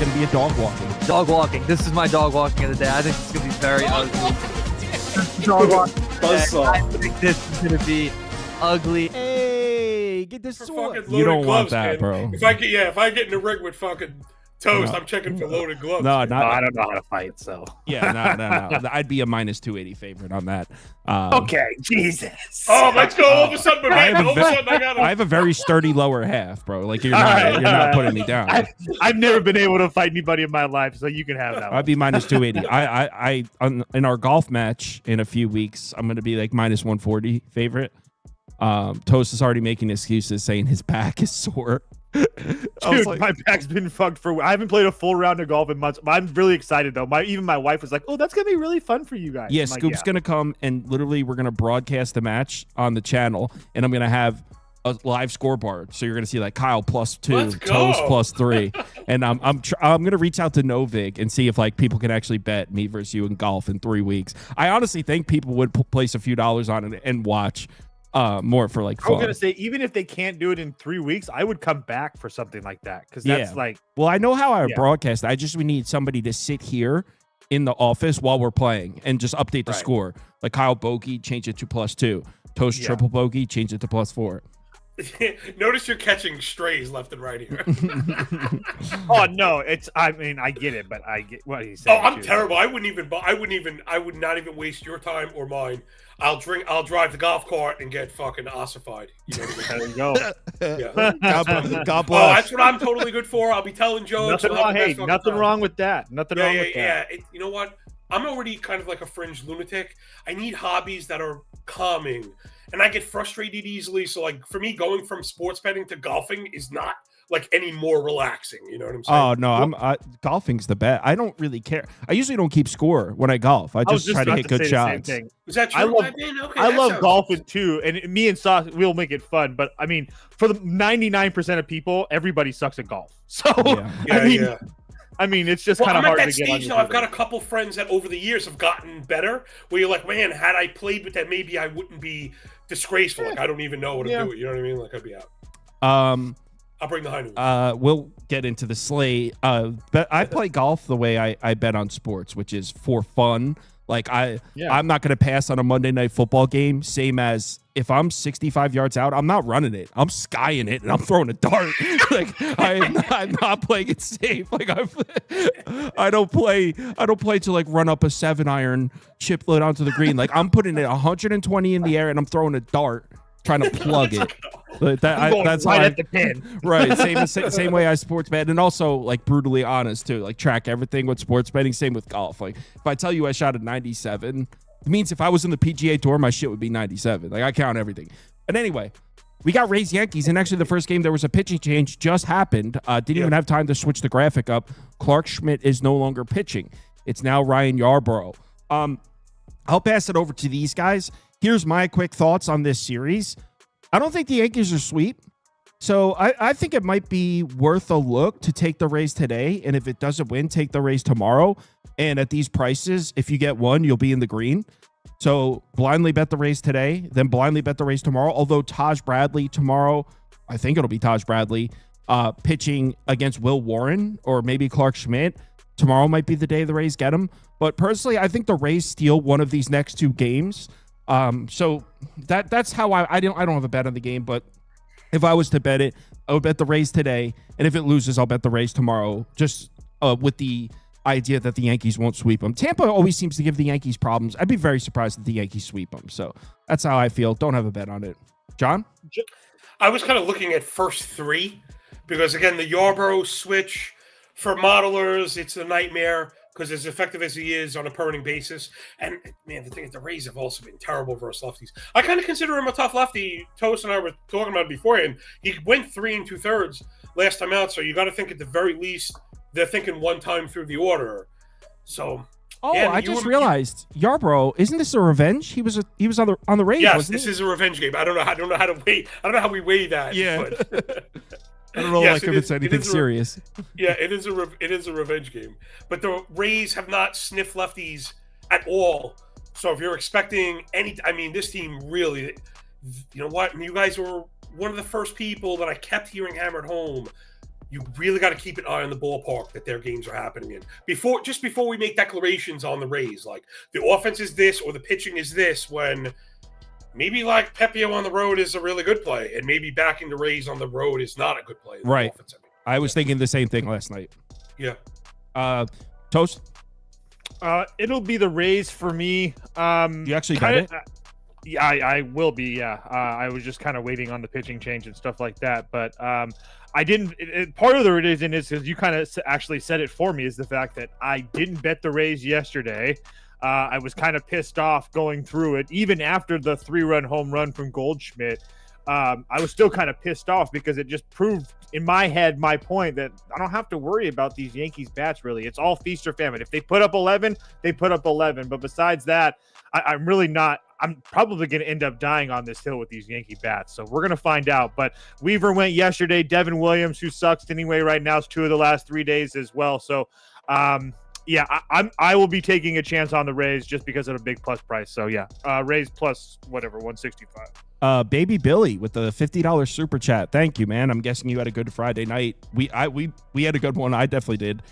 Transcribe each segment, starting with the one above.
going to be a dog walking. Dog walking. This is my dog walking of the day. I think it's going to be very ugly. Dog walking. I think this is going to be ugly. Hey, get this sword. You don't want that, bro. If I get in the ring with fucking Toast, I'm checking for loaded gloves. No, I don't know how to fight, so. Yeah, no. I'd be a minus 280 favorite on that. Okay, Jesus. Oh, let's go. All of a sudden, I have a very sturdy lower half, bro. Like, you're not putting me down. I've never been able to fight anybody in my life, so you can have that one. I'd be minus 280. In our golf match in a few weeks, I'm going to be like minus 140 favorite. Toast is already making excuses saying his back is sore. Dude, my back's been fucked I haven't played a full round of golf in months. I'm really excited though. Even my wife was like, "Oh, that's gonna be really fun for you guys." Yeah, Scoop's gonna come and literally we're gonna broadcast the match on the channel, and I'm gonna have a live scoreboard. So you're gonna see like Kyle +2, Toast +3, and I'm gonna reach out to Novig and see if like people can actually bet me versus you in golf in 3 weeks. I honestly think people would place a few dollars on it and watch. More for like fun. I was gonna say, even if they can't do it in 3 weeks, I would come back for something like that because that's like. Well, I know how I broadcast. We need somebody to sit here in the office while we're playing and just update the score. Like Kyle bogey, change it to +2. Toast triple bogey, change it to +4. Notice you're catching strays left and right here. Oh no, I get it, but I get what he's saying. Oh, I'm terrible. I would not even waste your time or mine. I'll drive the golf cart and get fucking ossified. You know what I mean? There you go. Yeah. God bless. Oh, that's what I'm totally good for. I'll be telling jokes. Nothing wrong with that. Nothing wrong with that. You know what? I'm already kind of like a fringe lunatic. I need hobbies that are calming, and I get frustrated easily. So, like for me, going from sports betting to golfing is not like any more relaxing. You know what I'm saying? Oh no, golfing's the best. I don't really care. I usually don't keep score when I golf. I just try to hit good shots. Is that true? I love golfing too, and me and Sauce, we'll make it fun. But I mean, for the 99% of people, everybody sucks at golf. So I mean, it's just kind of hard to get on. I've got a couple friends that over the years have gotten better. Where you're like, man, had I played with that, maybe I wouldn't be disgraceful. Like I don't even know what to do. You know what I mean? Like I'd be out. I'll bring the high news. We'll get into the slate. But I play golf the way I bet on sports, which is for fun. Like I'm not going to pass on a Monday Night Football game. Same as if I'm 65 yards out, I'm not running it. I'm skying it and I'm throwing a dart. Like I'm not playing it safe. Like I don't play to like run up a 7-iron, chip it onto the green. Like I'm putting it 120 in the air and I'm throwing a dart, trying to plug it. That's right at the pin. Right. Same way I sports bet, and also like brutally honest too. Like track everything with sports betting. Same with golf. Like if I tell you I shot a 97, it means if I was in the PGA Tour, my shit would be 97. Like I count everything. But anyway, we got Rays Yankees, and actually the first game there was a pitching change just happened. Didn't even have time to switch the graphic up. Clark Schmidt is no longer pitching. It's now Ryan Yarbrough. I'll pass it over to these guys. Here's my quick thoughts on this series. I don't think the Yankees are sweep. So I think it might be worth a look to take the Rays today. And if it doesn't win, take the Rays tomorrow. And at these prices, if you get one, you'll be in the green. So blindly bet the Rays today, then blindly bet the Rays tomorrow. Although Taj Bradley tomorrow, I think it'll be Taj Bradley, pitching against Will Warren or maybe Clark Schmidt. Tomorrow might be the day the Rays get him. But personally, I think the Rays steal one of these next two games. So that's how I don't have a bet on the game, but if I was to bet it, I would bet the Rays today, and if it loses, I'll bet the Rays tomorrow, just with the idea that the Yankees won't sweep them. Tampa always seems to give the Yankees problems. I'd be very surprised if the Yankees sweep them. So that's how I feel. Don't have a bet on it. John? I was kind of looking at first three because, again, the Yarbrough switch for modelers, it's a nightmare. Because as effective as he is on a per inning basis, and man, the thing is, the Rays have also been terrible versus lefties. I kind of consider him a tough lefty. Toast and I were talking about it beforehand. He went 3 2/3 last time out, so you got to think at the very least they're thinking one time through the order. So, I just realized Yarbrough, isn't this a revenge? He was on the Rays. Yes, wasn't this is a revenge game. I don't know how to weigh. I don't know how we weigh that. Yeah. But I don't know if it's anything serious. It is a revenge game. But the Rays have not sniffed lefties at all. So if you're expecting this team really, you know what? You guys were one of the first people that I kept hearing hammered home. you really got to keep an eye on the ballpark that their games are happening in. Before we make declarations on the Rays, like the offense is this or the pitching is this, when maybe like Pepio on the road is a really good play, and maybe backing the Rays on the road is not a good play. Right. I was thinking the same thing last night. Yeah. Toast? It'll be the Rays for me. You actually got it? Yeah, I will be. Yeah. I was just kind of waiting on the pitching change and stuff like that. But I didn't. Part of the reason is because you kind of actually said it for me, is the fact that I didn't bet the Rays yesterday. I was kind of pissed off going through it, even after the 3-run home run from Goldschmidt. I was still kind of pissed off because it just proved in my head my point that I don't have to worry about these Yankees bats, really. It's all feast or famine. If they put up 11, they put up 11. But besides that, I'm really not. I'm probably going to end up dying on this hill with these Yankee bats. So we're going to find out. But Weaver went yesterday. Devin Williams, who sucks anyway right now, is 2 of the last 3 days as well. So, yeah, I will be taking a chance on the Rays just because of a big plus price. So, yeah, Rays plus whatever, 165. Baby Billy with the $50 super chat. Thank you, man. I'm guessing you had a good Friday night. We had a good one. I definitely did.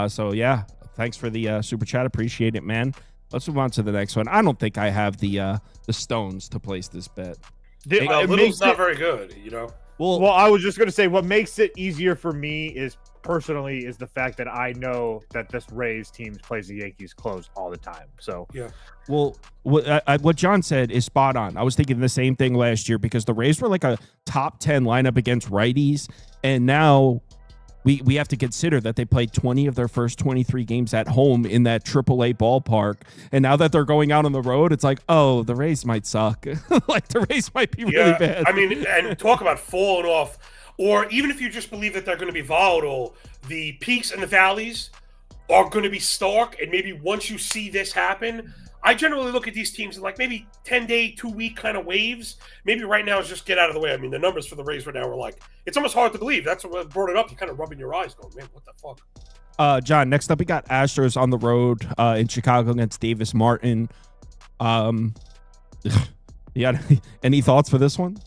So, yeah, thanks for the super chat. Appreciate it, man. Let's move on to the next one. I don't think I have the stones to place this bet. Little's not very good, you know. Well, I was just going to say what makes it easier for me is the fact that I know that this Rays team plays the Yankees close all the time. So yeah. Well, what John said is spot on. I was thinking the same thing last year because the Rays were like a top 10 lineup against righties, and now we have to consider that they played 20 of their first 23 games at home in that AAA ballpark, and now that they're going out on the road, it's like, oh, the Rays might suck. Like the Rays might be really bad. I mean, and talk about falling off. Or even if you just believe that they're going to be volatile, the peaks and the valleys are going to be stark. And maybe once you see this happen, I generally look at these teams in like maybe 10-day, 2-week kind of waves. Maybe right now is just get out of the way. I mean, the numbers for the Rays right now are like, it's almost hard to believe. That's what brought it up. You're kind of rubbing your eyes going, man, what the fuck? John, next up, we got Astros on the road in Chicago against Davis Martin. Yeah, any thoughts for this one?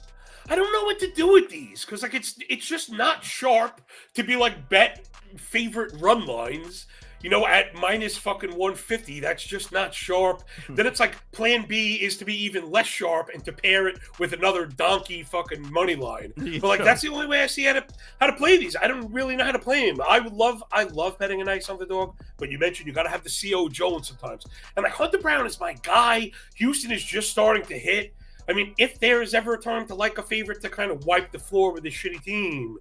I don't know what to do with these because like it's just not sharp to be like bet favorite run lines, you know, at minus fucking 150. That's just not sharp. Then it's like plan B is to be even less sharp and to pair it with another donkey fucking money line. But like that's the only way I see how to play these. I don't really know how to play them. I love betting a nice underdog, but you mentioned you got to have the CO Jones sometimes. And like Hunter Brown is my guy. Houston is just starting to hit. I mean, if there is ever a time to like a favorite to kind of wipe the floor with a shitty team,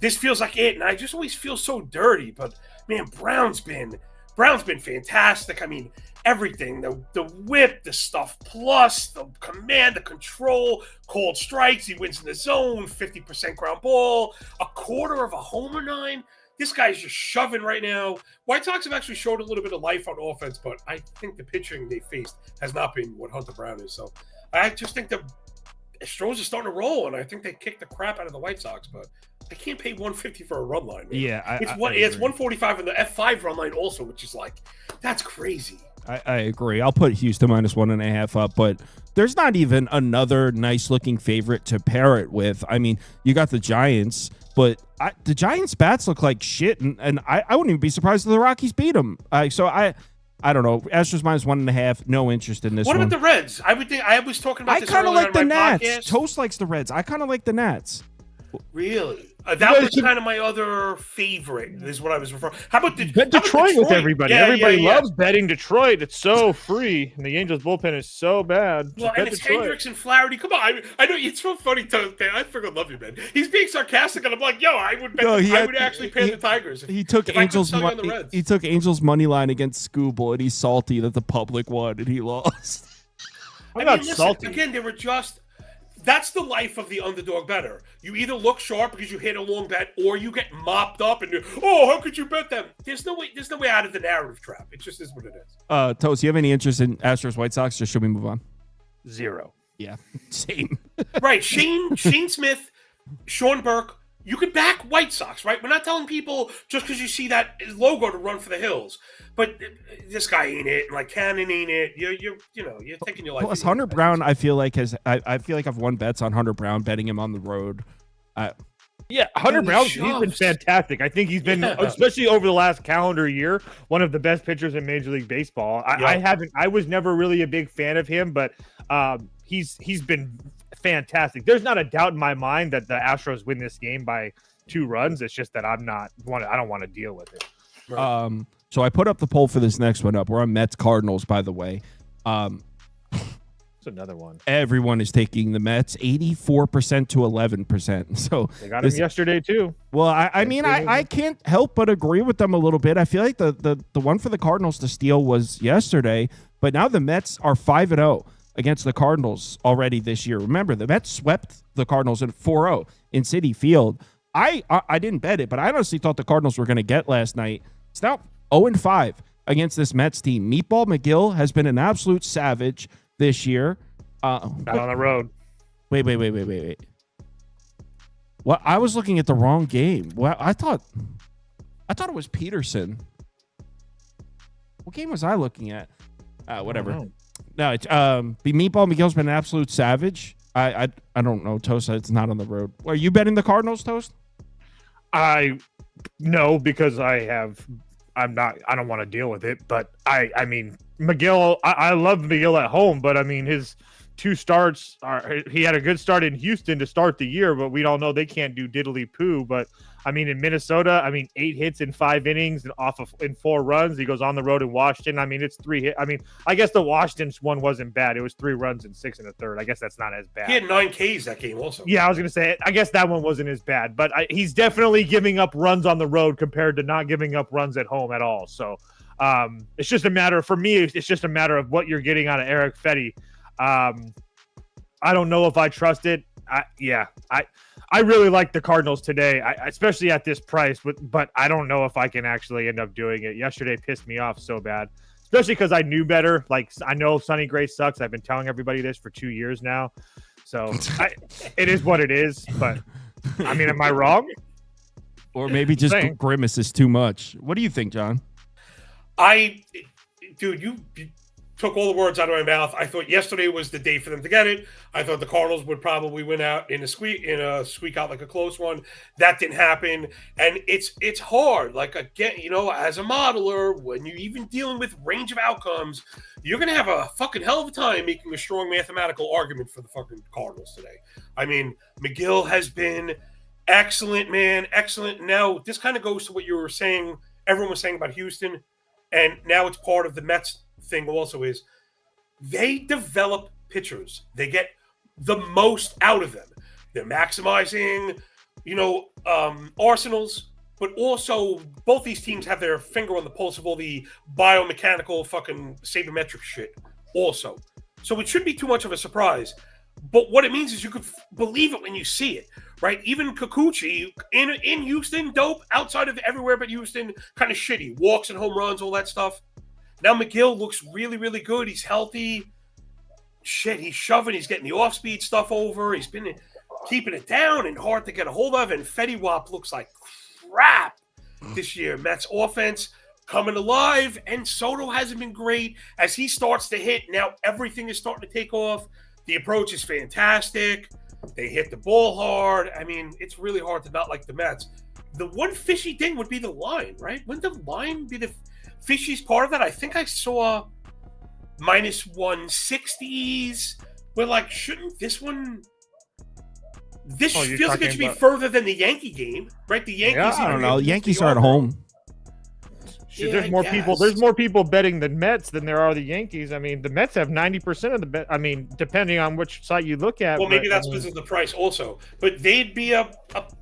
this feels like it. And I just always feel so dirty. But man, Brown's been fantastic. I mean, everything, the whip, the stuff plus, the command, the control, cold strikes. He wins in the zone, 50% ground ball, a quarter of a homer 9. This guy's just shoving right now. White Sox have actually showed a little bit of life on offense, but I think the pitching they faced has not been what Hunter Brown is. So I just think the Astros are starting to roll, and I think they kicked the crap out of the White Sox, but I can't pay 150 for a run line. Man. Yeah, it's 145 in the F5 run line also, which is like, that's crazy. I agree. I'll put Houston minus 1.5 up, but there's not even another nice looking favorite to pair it with. I mean, you got the Giants, but the Giants bats look like shit, and I wouldn't even be surprised if the Rockies beat them. So I don't know. Astros minus 1.5. No interest in this one. What about the Reds? I was talking about this. I kind of like the Nats. Podcast. Toast likes the Reds. I kind of like the Nats. Really? That was kind of my other favorite, is what I was referring. How about Detroit with everybody? Everybody loves betting Detroit. It's so free, and the Angels bullpen is so bad. Well, and it's Detroit. Hendricks and Flaherty. Come on, I know it's so funny. I freaking love you, man. He's being sarcastic, and I'm like, yo, I would bet. I would actually pay the Tigers. He took Angels money. He took Angels money line against Scooble, and he's salty that the public won and he lost. I'm not salty. Again, they were just. That's the life of the underdog bettor. You either look sharp because you hit a long bet, or you get mopped up and how could you bet them? There's no way out of the narrative trap. It just is what it is. Toast, you have any interest in Astros White Sox, or should we move on? 0. Yeah, same. Right, Shane Smith, Sean Burke. You could back White Sox, right? We're not telling people just because you see that logo to run for the hills. But this guy ain't it, like Cannon ain't it. You're taking your life. Plus, Hunter Brown, I feel like I've won bets on Hunter Brown betting him on the road. Yeah, Hunter Holy Brown, he's been shoves. fantastic. I think he's been, especially over the last calendar year, one of the best pitchers in Major League Baseball. I was never really a big fan of him, but he's been fantastic. There's not a doubt in my mind that the Astros win this game by 2 runs. It's just that I don't want to deal with it. Right. So I put up the poll for this next one up. We're on Mets Cardinals, by the way. It's another one. Everyone is taking the Mets, 84% to 11%. So They got him yesterday too. Well, I mean, I can't help but agree with them a little bit. I feel like the one for the Cardinals to steal was yesterday, but now the Mets are 5-0 against the Cardinals already this year. Remember, the Mets swept the Cardinals in 4-0 in Citi Field. I didn't bet it, but I honestly thought the Cardinals were going to get last night. It's now 0-5 against this Mets team. Meatball McGill has been an absolute savage this year. Not on the road. Wait. Well, I was looking at the wrong game. Well, I thought it was Peterson. What game was I looking at? Whatever. No, it's Meatball McGill's been an absolute savage. I don't know, Toast. It's not on the road. Are you betting the Cardinals, Toast? No, because I don't want to deal with it. But I mean, McGill, I love McGill at home, but I mean, his 2 starts he had a good start in Houston to start the year, but we all know they can't do diddly poo. But I mean, in Minnesota, 8 hits in 5 innings and in 4 runs. He goes on the road in Washington. I mean, it's 3 hits. I mean, I guess the Washington one wasn't bad. It was 3 runs and 6 in the third. I guess that's not as bad. He had 9 Ks that game also. Yeah, I was going to say, I guess that one wasn't as bad, but he's definitely giving up runs on the road compared to not giving up runs at home at all. So it's just a matter, for me, it's just a matter of what you're getting out of Eric Fetty. I don't know if I trust it. I really like the Cardinals today, especially at this price, but I don't know if I can actually end up doing it. Yesterday pissed me off so bad, especially because I knew better. Like, I know Sonny Gray sucks. I've been telling everybody this for 2 years now. So it is what it is. But, I mean, am I wrong? Or maybe just Grimace is too much. What do you think, John? Dude, you took all the words out of my mouth. I thought yesterday was the day for them to get it. I thought the Cardinals would probably win out in a squeak out like a close one. That didn't happen. And it's hard. Like, again, as a modeler, when you're even dealing with range of outcomes, you're going to have a fucking hell of a time making a strong mathematical argument for the fucking Cardinals today. I mean, McGill has been excellent, man. Excellent. Now, this kind of goes to what you were saying, everyone was saying about Houston, and now it's part of the Mets thing also is they develop pitchers. They get the most out of them. They're maximizing, arsenals, but also both these teams have their finger on the pulse of all the biomechanical fucking sabermetric shit also. So it shouldn't be too much of a surprise. But what it means is you could believe it when you see it, right? Even Kikuchi in Houston, dope. Outside of everywhere but Houston, kind of shitty. Walks and home runs, all that stuff. Now McGill looks really, really good. He's healthy. Shit, he's shoving. He's getting the off-speed stuff over. He's been keeping it down and hard to get a hold of. And Fetty Wap looks like crap this year. Mets offense coming alive. And Soto hasn't been great. As he starts to hit, now everything is starting to take off. The approach is fantastic. They hit the ball hard. I mean, it's really hard to not like the Mets. The one fishy thing would be the line, right? Wouldn't the line be the fishiest part of that? I think I saw minus 160s. We're like, shouldn't this one... This feels like it should be further than the Yankee game, right? The Yankees... I don't know. Yankees are at home. There's more people. There's more people betting the Mets than there are the Yankees. I mean, the Mets have 90% of the bet. I mean, depending on which site you look at. Well, maybe that's because of the price also. But they'd be a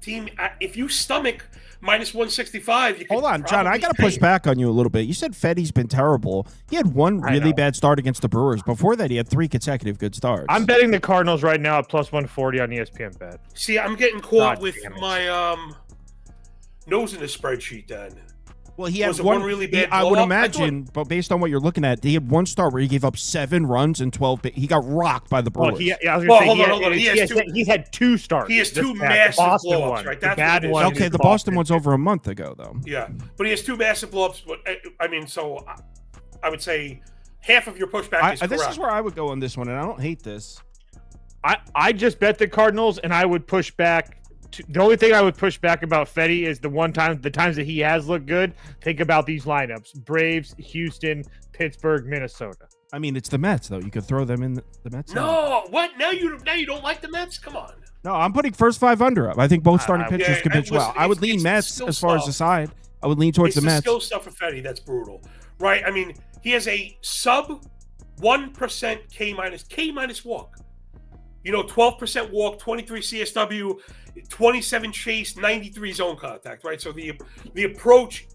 team if you stomach minus 165. You Hold on, John. I got to push back on you a little bit. You said Fetty's been terrible. He had one really bad start against the Brewers. Before that, he had 3 consecutive good starts. I'm betting the Cardinals right now at plus 140 on ESPN Bet. See, I'm getting caught with my nose in the spreadsheet then. Well, he had one really bad. I would imagine, but based on what you're looking at, he had one start where he gave up 7 runs and 12. He got rocked by the Brewers. Hold on. He's had 2 starts. He has 2 massive blowups, right? That's the bad one. Okay, the Boston one's over a month ago, though. Yeah, but he has 2 massive blowups. But I mean, so I would say half of your pushback is correct. This is where I would go on this one, and I don't hate this. I just bet the Cardinals, and I would push back the only thing I would push back about Fetty is the times that he has looked good. Think about these lineups: Braves, Houston, Pittsburgh, Minnesota. I mean, it's the Mets though. You could throw them in the Mets. No, what? Now you don't like the Mets? Come on. No, I'm putting first 5 under up. I think both starting pitchers can pitch listen, well. I would lean Mets as far as the side. I would lean towards the Mets. Skill stuff for Fetty that's brutal, right? I mean, he has a sub 1% K minus walk. 12% walk, 23 CSW, 27 chase, 93 zone contact, right? So the approach,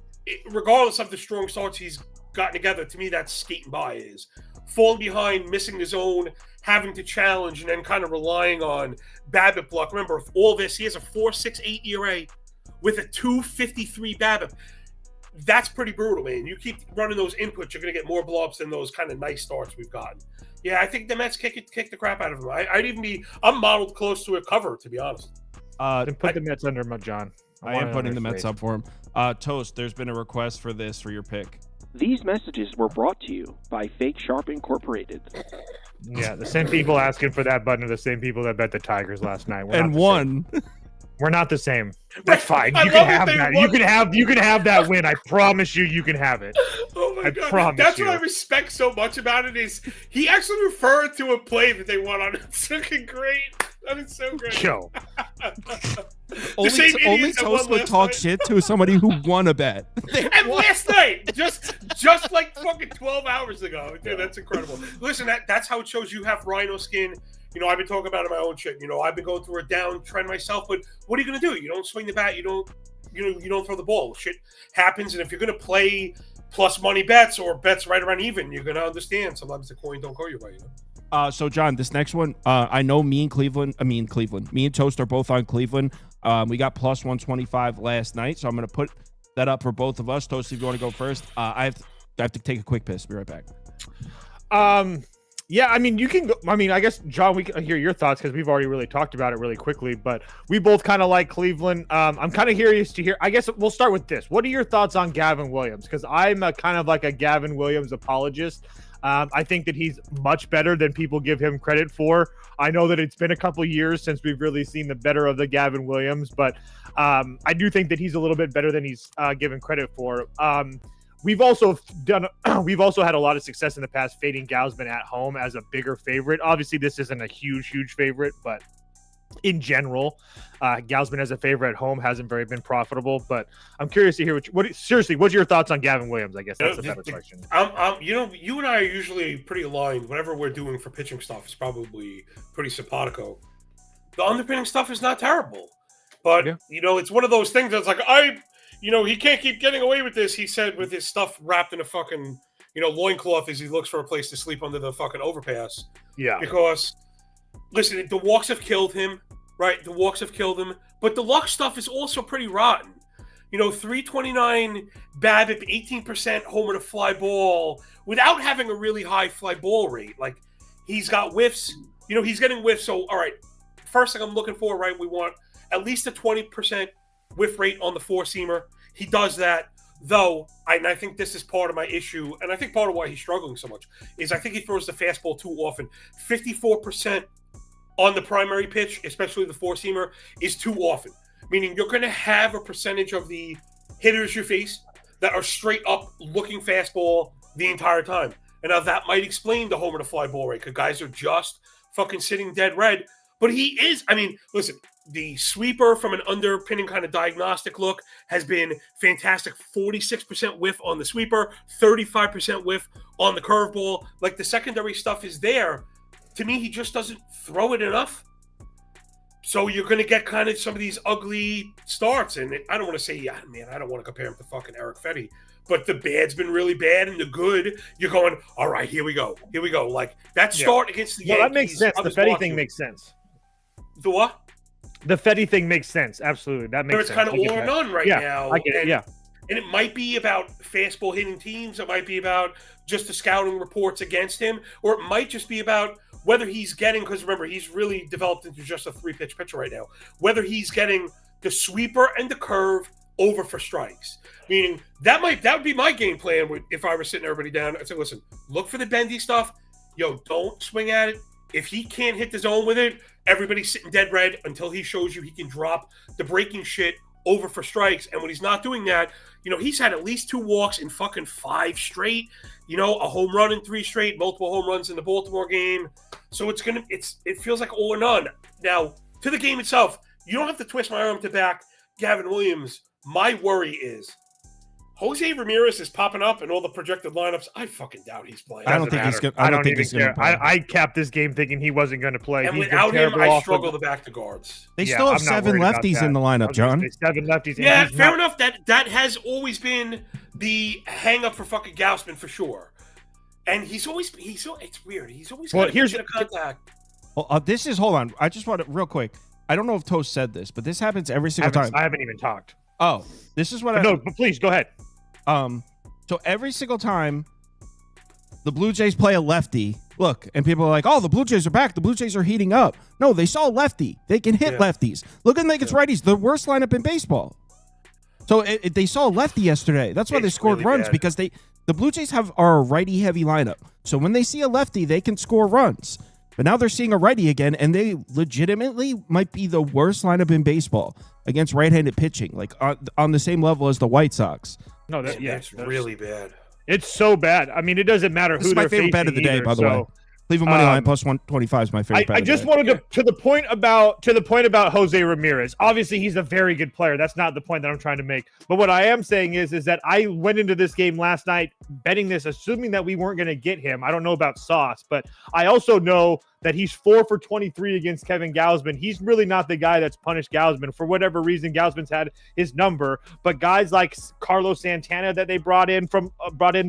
regardless of the strong starts he's gotten together, to me that's skating by, is falling behind, missing the zone, having to challenge, and then kind of relying on BABIP luck. Remember, with all this, he has a 4.68 ERA with a 2.53 BABIP. That's pretty brutal, man. You keep running those inputs, you're going to get more blow-ups than those kind of nice starts we've gotten. Yeah, I think the Mets kick the crap out of him. I'm modeled close to a cover, to be honest. Then put the Mets under him, John. I am putting the Mets up for him. Toast, there's been a request for your pick. These messages were brought to you by Fake Sharp Incorporated. Yeah, the same people asking for that button are the same people that bet the Tigers last night. And won. We're not the same. That's fine. You can have that. You can have that win. I promise you can have it. Oh my God. Promise That's you. what I respect so much about it is he actually referred to a play that they won on. It's fucking great. That is so great. Yo. Only Toast would talk shit to somebody who won a bet. And last night, just like fucking 12 hours ago. Dude, that's incredible. Listen, that's how it shows you have rhino skin. I've been talking about it in my own shit. I've been going through a down trend myself, but what are you going to do? You don't swing the bat. You don't throw the ball. Shit happens. And if you're going to play plus money bets or bets right around even, you're going to understand sometimes the coin don't go your way. So John, this next one, I know me and Toast are both on Cleveland. We got plus 125 last night, so I'm going to put that up for both of us. Toast, if you want to go first, I have to take a quick piss. Be right back. Yeah, I mean, you can go. I mean, I guess, John, we can hear your thoughts because we've already really talked about it really quickly, but we both kind of like Cleveland. I'm kind of curious to hear. I guess we'll start with this. What are your thoughts on Gavin Williams? Because I'm kind of like a Gavin Williams apologist. I think that he's much better than people give him credit for. I know that it's been a couple years since we've really seen the better of the Gavin Williams, but I do think that he's a little bit better than he's given credit for. We've also had a lot of success in the past fading Gausman at home as a bigger favorite. Obviously, this isn't a huge favorite, but in general, Gausman as a favorite at home hasn't been profitable. But I'm curious to hear what's your thoughts on Gavin Williams? I guess that's a better question. You and I are usually pretty aligned. Whatever we're doing for pitching stuff is probably pretty simpatico. The underpinning stuff is not terrible, but it's one of those things that's like he can't keep getting away with this, he said, with his stuff wrapped in a fucking, loincloth as he looks for a place to sleep under the fucking overpass. Yeah. Because, listen, the walks have killed him, right? The walks have killed him. But the luck stuff is also pretty rotten. 329 BABIP, 18% homer to fly ball, without having a really high fly ball rate. Like, he's got whiffs. He's getting whiffs. So, all right, first thing I'm looking for, right, we want at least a 20% whiff rate on the four-seamer. He does that, though, and I think this is part of my issue, and I think part of why he's struggling so much, is I think he throws the fastball too often. 54% on the primary pitch, especially the four-seamer, is too often. Meaning you're going to have a percentage of the hitters you face that are straight up looking fastball the entire time. And now that might explain the homer to fly ball rate, because guys are just fucking sitting dead red. But he is, listen, the sweeper from an underpinning kind of diagnostic look has been fantastic. 46% whiff on the sweeper, 35% whiff on the curveball. Like, the secondary stuff is there. To me, he just doesn't throw it enough. So you're going to get kind of some of these ugly starts. And I don't want to say, I don't want to compare him to fucking Eric Fetty. But the bad's been really bad, and the good, you're going, all right, here we go. Like, that start against the Yankees. Well, that makes sense. The Fetty thing makes sense. The what? The Fetty thing makes sense. Absolutely. That makes sense. It's kind of all or none now. I get it, And it might be about fastball hitting teams. It might be about just the scouting reports against him. Or it might just be about whether he's getting, because remember, he's really developed into just a three-pitch pitcher right now, whether he's getting the sweeper and the curve over for strikes. Meaning, that would be my game plan if I were sitting everybody down. I'd say, listen, look for the bendy stuff. Don't swing at it. if he can't hit the zone with it, everybody's sitting dead red until he shows you he can drop the breaking shit over for strikes. And when he's not doing that, he's had at least 2 walks in fucking 5 straight, a home run in 3 straight, multiple home runs in the Baltimore game. So it feels like all or none. Now, to the game itself, you don't have to twist my arm to back Gavin Williams. My worry is Jose Ramirez is popping up in all the projected lineups. I fucking doubt he's playing. I don't think he's going to play. I capped this game thinking he wasn't going to play. And without him, I struggle to back the guards. They still have 7 lefties in the lineup, John. 7 lefties. Yeah, fair enough. That has always been the hang up for fucking Gausman for sure. And it's weird. He's always got to contact. Well, this is, hold on. I just want to, real quick. I don't know if Toast said this, but this happens every single time. I haven't even talked. Oh, this is what No, but please, go ahead. So every single time the Blue Jays play a lefty, look, and people are like, oh, the Blue Jays are back. The Blue Jays are heating up. No, they saw a lefty. They can hit lefties. Look at them against righties. The worst lineup in baseball. So they saw a lefty yesterday. That's why they scored runs, because the Blue Jays are a righty-heavy lineup. So when they see a lefty, they can score runs. But now they're seeing a righty again, and they legitimately might be the worst lineup in baseball against right-handed pitching, like on the same level as the White Sox. No, that's really bad. It's so bad. I mean, it doesn't matter who they're facing. This is my favorite bet of the day, by the way. Cleveland money line plus 125 is my favorite bet. I just wanted to the point about Jose Ramirez. Obviously, he's a very good player. That's not the point that I'm trying to make. But what I am saying is that I went into this game last night betting this, assuming that we weren't going to get him. I don't know about Sauce, but I also know that he's 4 for 23 against Kevin Gausman. He's really not the guy that's punished Gausman. For whatever reason, Gausman's had his number. But guys like Carlos Santana that they brought in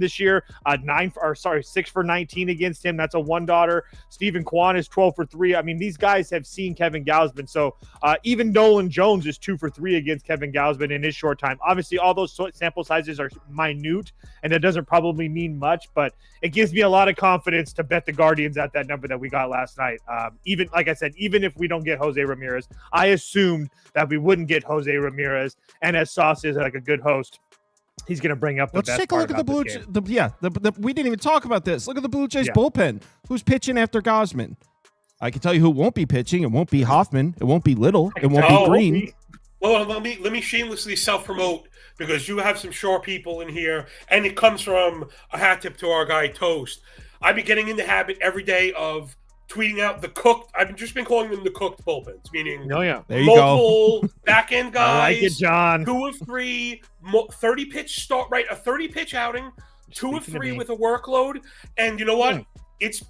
this year, 6 for 19 against him. That's a $1. Stephen Kwan is 12 for 3. I mean, these guys have seen Kevin Gausman. So even Nolan Jones is 2 for 3 against Kevin Gausman in his short time. Obviously, all those sample sizes are minute, and that doesn't probably mean much, but it gives me a lot of confidence to bet the Guardians at that number that we got last night. Even like I said, even if we don't get Jose Ramirez, I assumed that we wouldn't get Jose Ramirez. And as Sauce is like a good host, he's going to bring up the best part. Let's take a look at the Blue Jays. We didn't even talk about this. Look at the Blue Jays bullpen. Who's pitching after Gausman? I can tell you who won't be pitching. It won't be Hoffman. It won't be Little. It won't be Green. Well, let me shamelessly self-promote, because you have some sharp people in here, and it comes from a hat tip to our guy Toast. I've been getting in the habit every day of tweeting out the cooked. I've just been calling them the cooked bullpens, meaning there you multiple back end guys. I like it, John. 2 of 3, 30 pitch start, right? A 30 pitch outing, 2 of 3 with a workload, and you know what? It's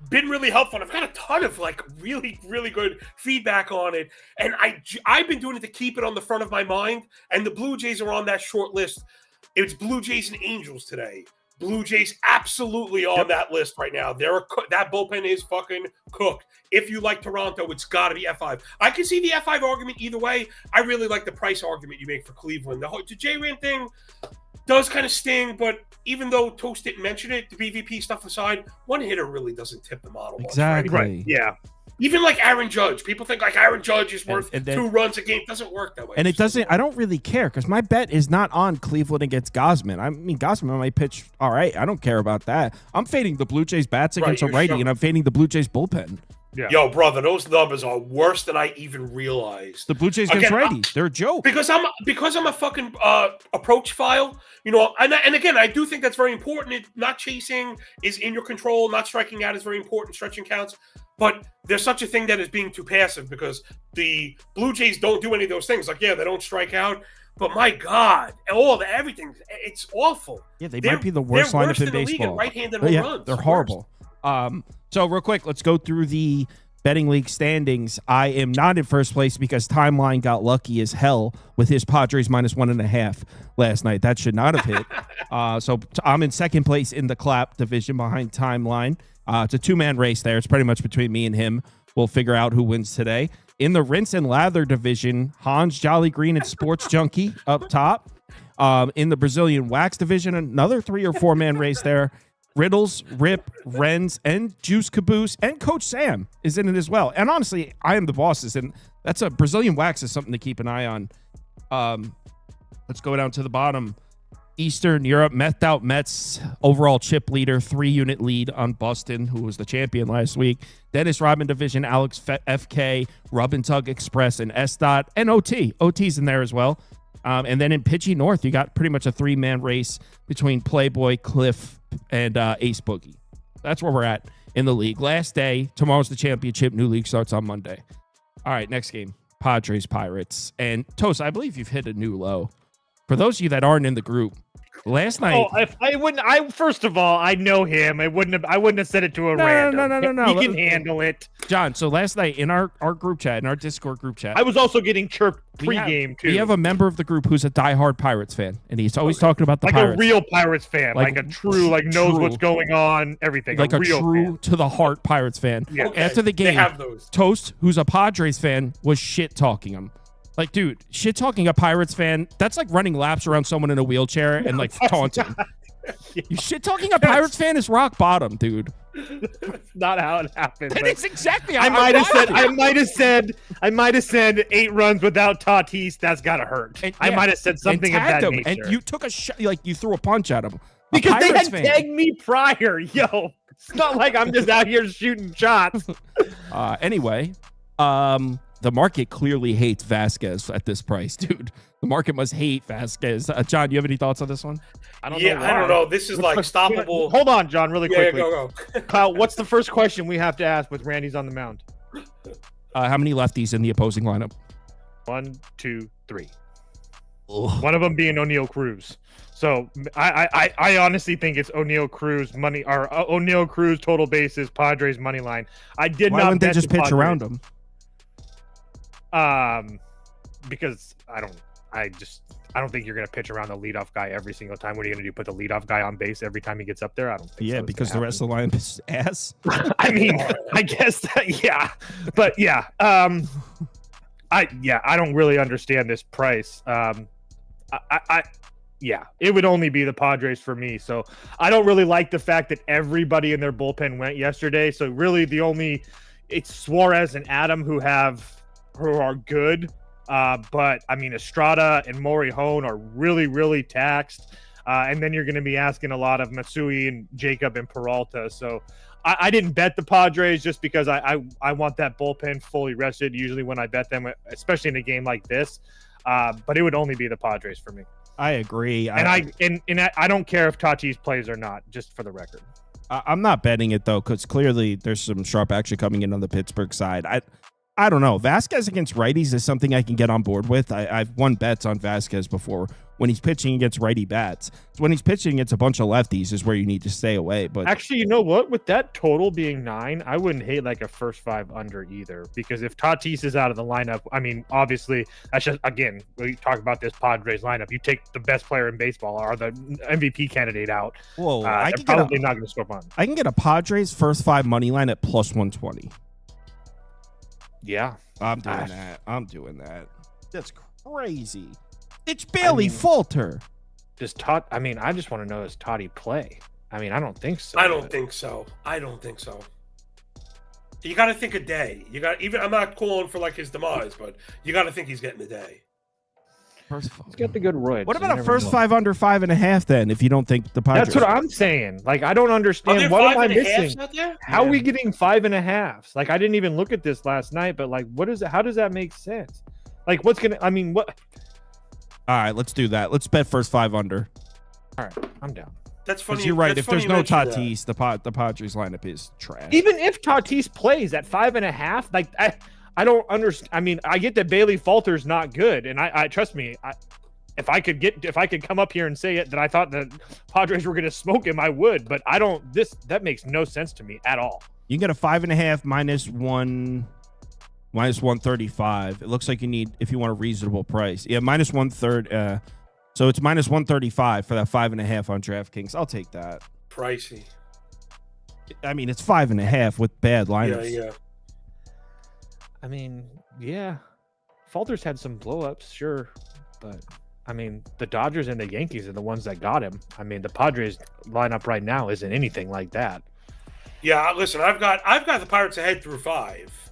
been really helpful. I've got a ton of like really, really good feedback on it, and I've been doing it to keep it on the front of my mind. And the Blue Jays are on that short list. It's Blue Jays and Angels today. Blue Jays absolutely on that list right now. That bullpen is fucking cooked. If you like Toronto, it's got to be F5. I can see the F5 argument either way. I really like the price argument you make for Cleveland. The J-Ran thing does kind of sting, but even though Toast didn't mention it, the BVP stuff aside, one hitter really doesn't tip the model. Exactly. Right. Yeah. Even like Aaron Judge. People think like Aaron Judge is worth 2 runs a game. It doesn't work that way. And it doesn't. I don't really care, because my bet is not on Cleveland against Gausman. I mean, Gausman might pitch all right. I don't care about that. I'm fading the Blue Jays bats against a righty, and I'm fading the Blue Jays bullpen. Yeah. Yo, brother, those numbers are worse than I even realized. The Blue Jays against righties, they're a joke. Because I'm a fucking approach file, and again, I do think that's very important. Not chasing is in your control. Not striking out is very important. Stretching counts. But there's such a thing that is being too passive, because the Blue Jays don't do any of those things. Like, they don't strike out. But my God, everything, it's awful. Yeah, they might be the worst lineup in baseball. Right-handed home runs. They're horrible. So real quick, let's go through the betting league standings. I am not in first place because Timeline got lucky as hell with his Padres minus 1.5 last night. That should not have hit. So I'm in second place in the clap division behind Timeline. It's a 2-man race there. It's pretty much between me and him. We'll figure out who wins today. In the rinse and lather division, Hans, Jolly Green, and Sports Junkie up top. In the Brazilian wax division, another 3 or 4-man race there. Riddles, Rip, Renz, and Juice Caboose, and Coach Sam is in it as well. And honestly, I am the bosses, and that's a Brazilian wax is something to keep an eye on. Let's go down to the bottom. Eastern Europe, methed out Mets overall chip leader, 3-unit lead on Boston, who was the champion last week. Dennis Rodman division, Alex FK, Rub and Tug Express, and S. and OT. OT's in there as well. And then in pitching North, you got pretty much a 3-man race between Playboy, Cliff, and Ace Boogie. That's where we're at in the league. Last day. Tomorrow's the championship. New league starts on Monday. All right, next game. Padres Pirates. And Toast, I believe you've hit a new low. For those of you that aren't in the group, last night. Oh, if I wouldn't. First of all, I know him. I wouldn't have said it to a random. No. He can handle it. John, so last night in our group chat, in our Discord group chat, I was also getting chirped pregame too. We have a member of the group who's a diehard Pirates fan, and he's always talking about the like Pirates. A real Pirates fan, like a true, knows what's going on, everything. Like a real true fan. to the heart Pirates fan. Yeah. Okay. After the game, They have those. Toast, who's a Padres fan, was shit talking him. Like, dude, shit talking a Pirates fan, that's like running laps around someone in a wheelchair and like taunting. You shit talking a Pirates fan is rock bottom, dude. That's not how it happened. That is exactly how I might have said 8 runs without Tatis. That's gotta hurt. And, I might have said something of that nature. And you took a shot, like you threw a punch at him. Because they Pirates had tagged me prior. Yo, it's not like I'm just out here shooting shots. Anyway, the market clearly hates Vasquez at this price, dude. The market must hate Vasquez. John, you have any thoughts on this one? I don't know. This is like stoppable. Hold on, John, really quickly. Go. Kyle, what's the first question we have to ask with Randy's on the mound? How many lefties in the opposing lineup? 1, 2, 3. Ugh. One of them being O'Neal Cruz. So I honestly think it's O'Neal Cruz money or O'Neal Cruz total bases Padres money line. Why wouldn't they just pitch Padres around him? Because I don't think you're going to pitch around the leadoff guy every single time. What are you going to do? Put the leadoff guy on base every time he gets up there? I don't think so. Yeah, because the rest of the lineup is ass. I mean, I guess yeah. But yeah. I don't really understand this price. Yeah, it would only be the Padres for me. So I don't really like the fact that everybody in their bullpen went yesterday. So really it's Suarez and Adam who are good. But I mean, Estrada and Morihone are really, really taxed. And then you're going to be asking a lot of Matsui and Jacob and Peralta. So I didn't bet the Padres just because I want that bullpen fully rested. Usually when I bet them, especially in a game like this, but it would only be the Padres for me. I agree. And I don't care if Tatis plays or not, just for the record. I'm not betting it though, because clearly there's some sharp action coming in on the Pittsburgh side. I don't know. Vasquez against righties is something I can get on board with. I've won bets on Vasquez before when he's pitching against righty bats. So when he's pitching against a bunch of lefties is where you need to stay away. But actually, you know what? With that total being 9, I wouldn't hate like a first 5 under either. Because if Tatis is out of the lineup, I mean, obviously, that's just, again, we talk about this Padres lineup. You take the best player in baseball or the MVP candidate out. Whoa, they're probably not going to score on. I can get a Padres first 5 money line at plus 120. Yeah, I'm doing that. That's crazy. It's Bailey Falter. Does Todd? I mean, I just want to know, does Toddy play? I mean, I don't think so. I don't think so. You got to think a day. You got even. I'm not calling for like his demise, but you got to think he's getting a day. He's got the good roids. What about a first 5 under 5.5 then? If you don't think the Padres, that's what I'm saying. Like, I don't understand. What am I missing? How are we getting 5.5? Like, I didn't even look at this last night, but like, what is it? How does that make sense? Like, what's gonna? I mean, what? All right, let's do that. Let's bet first 5 under. All right, I'm down. That's funny. You're right. If there's no Tatis, the Padres lineup is trash. Even if Tatis plays at 5.5, like I don't understand. I mean, I get that Bailey Falter's not good, and I trust me. If I could come up here and say it that I thought the Padres were going to smoke him, I would. But I don't. That makes no sense to me at all. You can get a 5.5 minus 135. It looks like you need, if you want a reasonable price. Yeah, minus 1/3. So it's minus 135 for that 5.5 on DraftKings. I'll take that. Pricey. I mean, it's 5.5 with bad lineups. Yeah. I mean, yeah. Falter's had some blowups, sure, but I mean, the Dodgers and the Yankees are the ones that got him. I mean, the Padres lineup right now isn't anything like that. Yeah, listen, I've got the Pirates ahead through 5,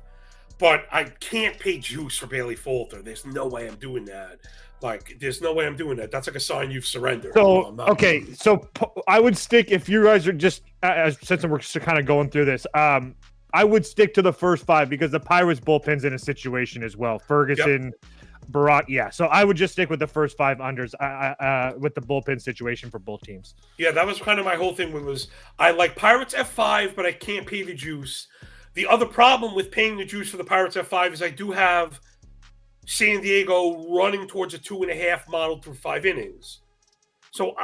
but I can't pay juice for Bailey Falter. There's no way I'm doing that. Like, there's no way I'm doing that. That's like a sign you've surrendered. So, I'm not. okay. So I would stick, if you guys are just, since we're just kind of going through this, I would stick to the first 5 because the Pirates bullpen's in a situation as well. Ferguson, Barak. Yeah. So I would just stick with the first 5 unders with the bullpen situation for both teams. Yeah, that was kind of my whole thing. Was I like Pirates F5, but I can't pay the juice. The other problem with paying the juice for the Pirates F5 is I do have San Diego running towards a 2.5 model through 5 innings. So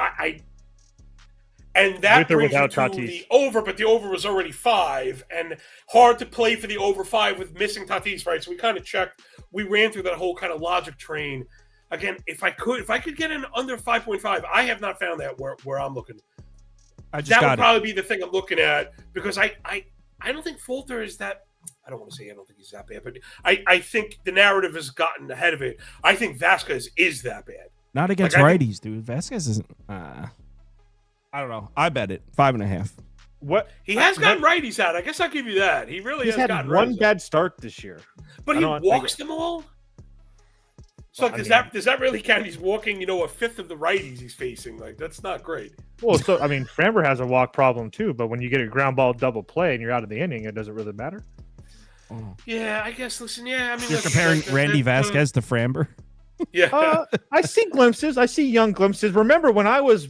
and that brings you to the over, but the over was already 5, and hard to play for the over 5 with missing Tatis, right? So we kind of checked. We ran through that whole kind of logic train. Again, if I could get an under 5.5, I have not found that where I'm looking. That would probably be the thing I'm looking at, because I don't think Fulter is that. I don't want to say I don't think he's that bad, but I think the narrative has gotten ahead of it. I think Vasquez is that bad. Not against righties, dude. Vasquez isn't. I don't know. I bet it 5.5. What he has gotten righties out. I guess I'll give you that. He really has gotten one bad start this year, but he walks them all. So does that really count? He's walking, a fifth of the righties he's facing. Like, that's not great. Well, so I mean, Framber has a walk problem too, but when you get a ground ball double play and you're out of the inning, it doesn't really matter. Oh. Yeah, I guess. Listen, I mean, you're comparing Randy Vasquez to Framber. Yeah, I see glimpses. I see young glimpses. Remember when I was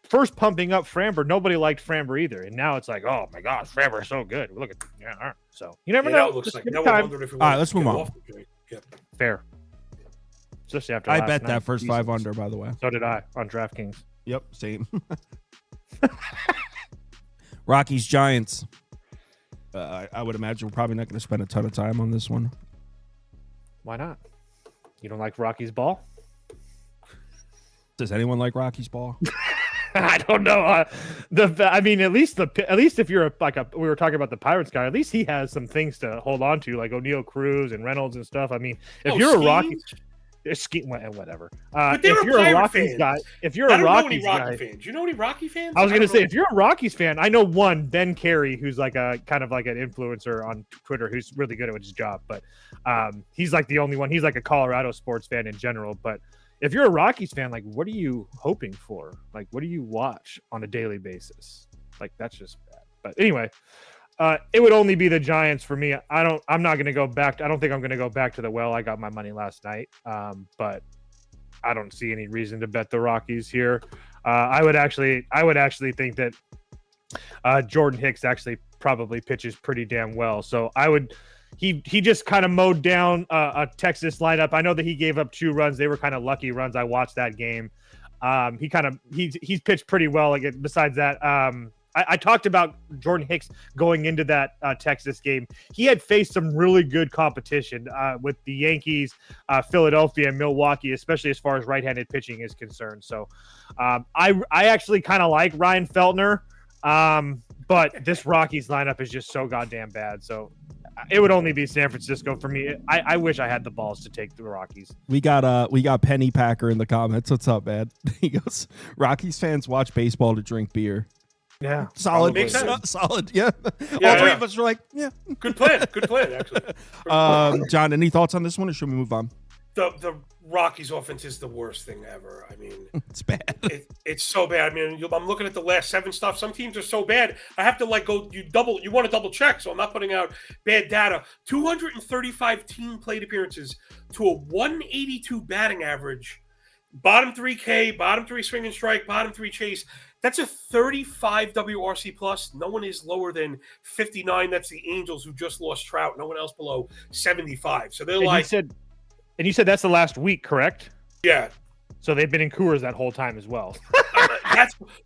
first pumping up Framber, nobody liked Framber either, and now it's like, oh my gosh, Framber is so good. Look at all right. So you never know. It looks like no one wondered if it all right, let's move on. Fair. Especially after I bet that first 5 under, by the way. So did I on DraftKings. Yep, same. Rockies Giants. I would imagine we're probably not going to spend a ton of time on this one. Why not? You don't like Rockies ball? Does anyone like Rockies ball? I don't know. I mean, at least if you're we were talking about the Pirates guy, at least he has some things to hold on to, like O'Neal Cruz and Reynolds and stuff. I mean, if you're a Rockies. Whatever. But if you're a Rockies guy, if you're a Rockies guy, fans. You know any Rocky fans? I was going to say, if you're a Rockies fan, I know one, Ben Carey, who's like a kind of like an influencer on Twitter, who's really good at his job. But he's like the only one. He's like a Colorado sports fan in general. But if you're a Rockies fan, like, what are you hoping for? Like, what do you watch on a daily basis? Like, that's just bad. But anyway. It would only be the Giants for me. I'm not going to go back. I don't think I'm going to go back to the well. I got my money last night, but I don't see any reason to bet the Rockies here. I would actually think that Jordan Hicks actually probably pitches pretty damn well. So he just kind of mowed down a Texas lineup. I know that he gave up 2 runs. They were kind of lucky runs. I watched that game. He's pitched pretty well. Like, besides that, I talked about Jordan Hicks going into that Texas game. He had faced some really good competition with the Yankees, Philadelphia, and Milwaukee, especially as far as right-handed pitching is concerned. So I actually kind of like Ryan Feltner, but this Rockies lineup is just so goddamn bad. So it would only be San Francisco for me. I wish I had the balls to take the Rockies. We got Penny Packer in the comments. What's up, man? He goes, Rockies fans watch baseball to drink beer. Yeah, solid. Solid. Yeah. All 3 of us are like, yeah. Good plan, actually. John, any thoughts on this one, or should we move on? The Rockies offense is the worst thing ever. I mean, it's bad. It's so bad. I mean, I'm looking at the last 7 stuff. Some teams are so bad. I have to you want to double check. So I'm not putting out bad data. 235 team plate appearances to a 182 batting average. Bottom 3 K, bottom 3 swing and strike, bottom 3 chase. That's a 35 WRC plus. No one is lower than 59. That's the Angels, who just lost Trout. No one else below 75. So they're and you said that's the last week, correct? Yeah. So they've been in Coors that whole time as well.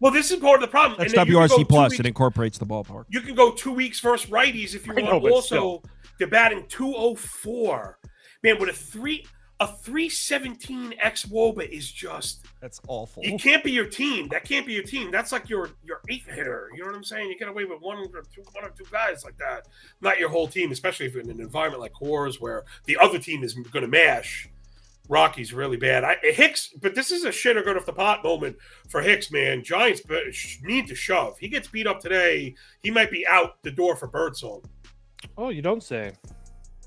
This is part of the problem. That's WRC plus. It incorporates the ballpark. You can go 2 weeks versus righties if you want. Also, they're batting 204. Man, with a 317 xWOBA is just, that's awful. You can't be your team. That can't be your team. That's like your 8th hitter. You know what I'm saying? You get away with one or two guys like that. Not your whole team, especially if you're in an environment like Coors where the other team is going to mash. Rockies really bad. Hicks, but this is a shit or good off the pot moment for Hicks, man. Giants need to shove. He gets beat up today. He might be out the door for Birdsong. Oh, you don't say.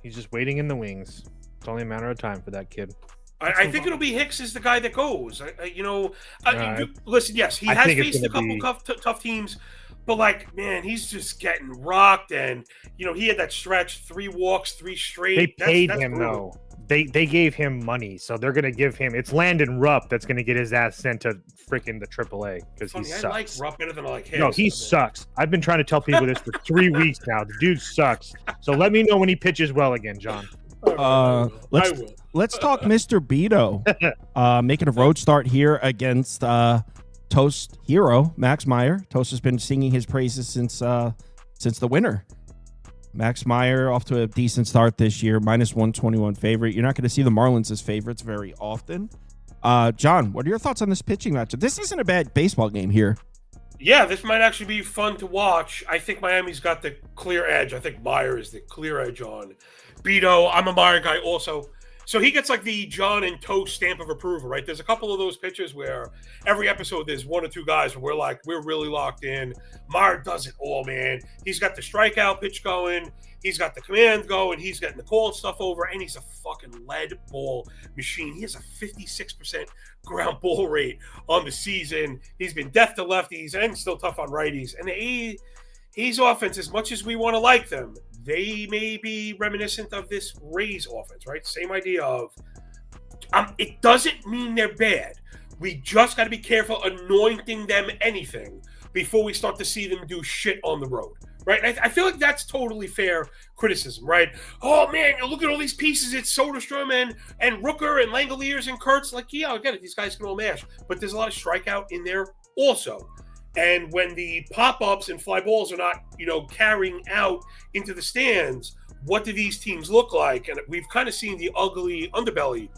He's just waiting in the wings. It's only a matter of time for that kid. I think it'll be Hicks is the guy that goes. Right. Listen, yes, he I has think it's faced a gonna couple be- tough teams, but like, man, he's just getting rocked. And he had that stretch, 3 walks, 3 straight. They paid That's him brutal. though. They gave him money, so they're gonna give him. It's Landon Rupp that's gonna get his ass sent to freaking the AAA because he Funny, I sucks. like Rupp better than I like Hicks. No, he sucks. I've been trying to tell people this for 3 weeks now. The dude sucks. So let me know when he pitches well again, John. Let's talk Mr. Beto. Making a road start here against Toast hero Max Meyer. Toast has been singing his praises since the winter. Max Meyer off to a decent start this year, -121 favorite. You're not going to see the Marlins as favorites very often. John, what are your thoughts on this pitching matchup? This isn't a bad baseball game here. Yeah, this might actually be fun to watch. I think Miami's got the clear edge. I think Meyer is the clear edge on Beto. I'm a Meyer guy also. So he gets like the John and Toast stamp of approval, right? There's a couple of those pitches where every episode there's 1 or 2 guys where we're really locked in. Meyer does it all, man. He's got the strikeout pitch going. He's got the command going. He's getting the call stuff over, and he's a fucking lead ball machine. He has a 56% ground ball rate on the season. He's been death to lefties and still tough on righties. And the A's offense, as much as we want to like them, they may be reminiscent of this Rays offense, right? Same idea of it doesn't mean they're bad. We just got to be careful anointing them anything before we start to see them do shit on the road, right? I feel like that's totally fair criticism, right? Oh, man, look at all these pieces. It's Soderstrom and Rooker and Langoliers and Kurtz. Like, yeah, I get it. These guys can all mash. But there's a lot of strikeout in there also. And when the pop-ups and fly balls are not, carrying out into the stands, what do these teams look like? And we've kind of seen the ugly underbelly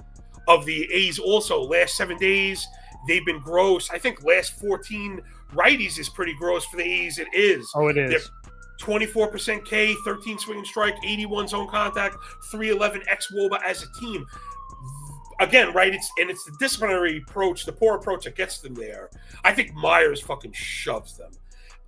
of the A's also. Last 7 days, they've been gross. I think last 14 righties is pretty gross for the A's. It is. Oh, it is. They're 24% K, 13 swing and strike, 81 zone contact, 311 xWOBA as a team. Again, right, it's the disciplinary approach, the poor approach that gets them there. I think Myers fucking shoves them.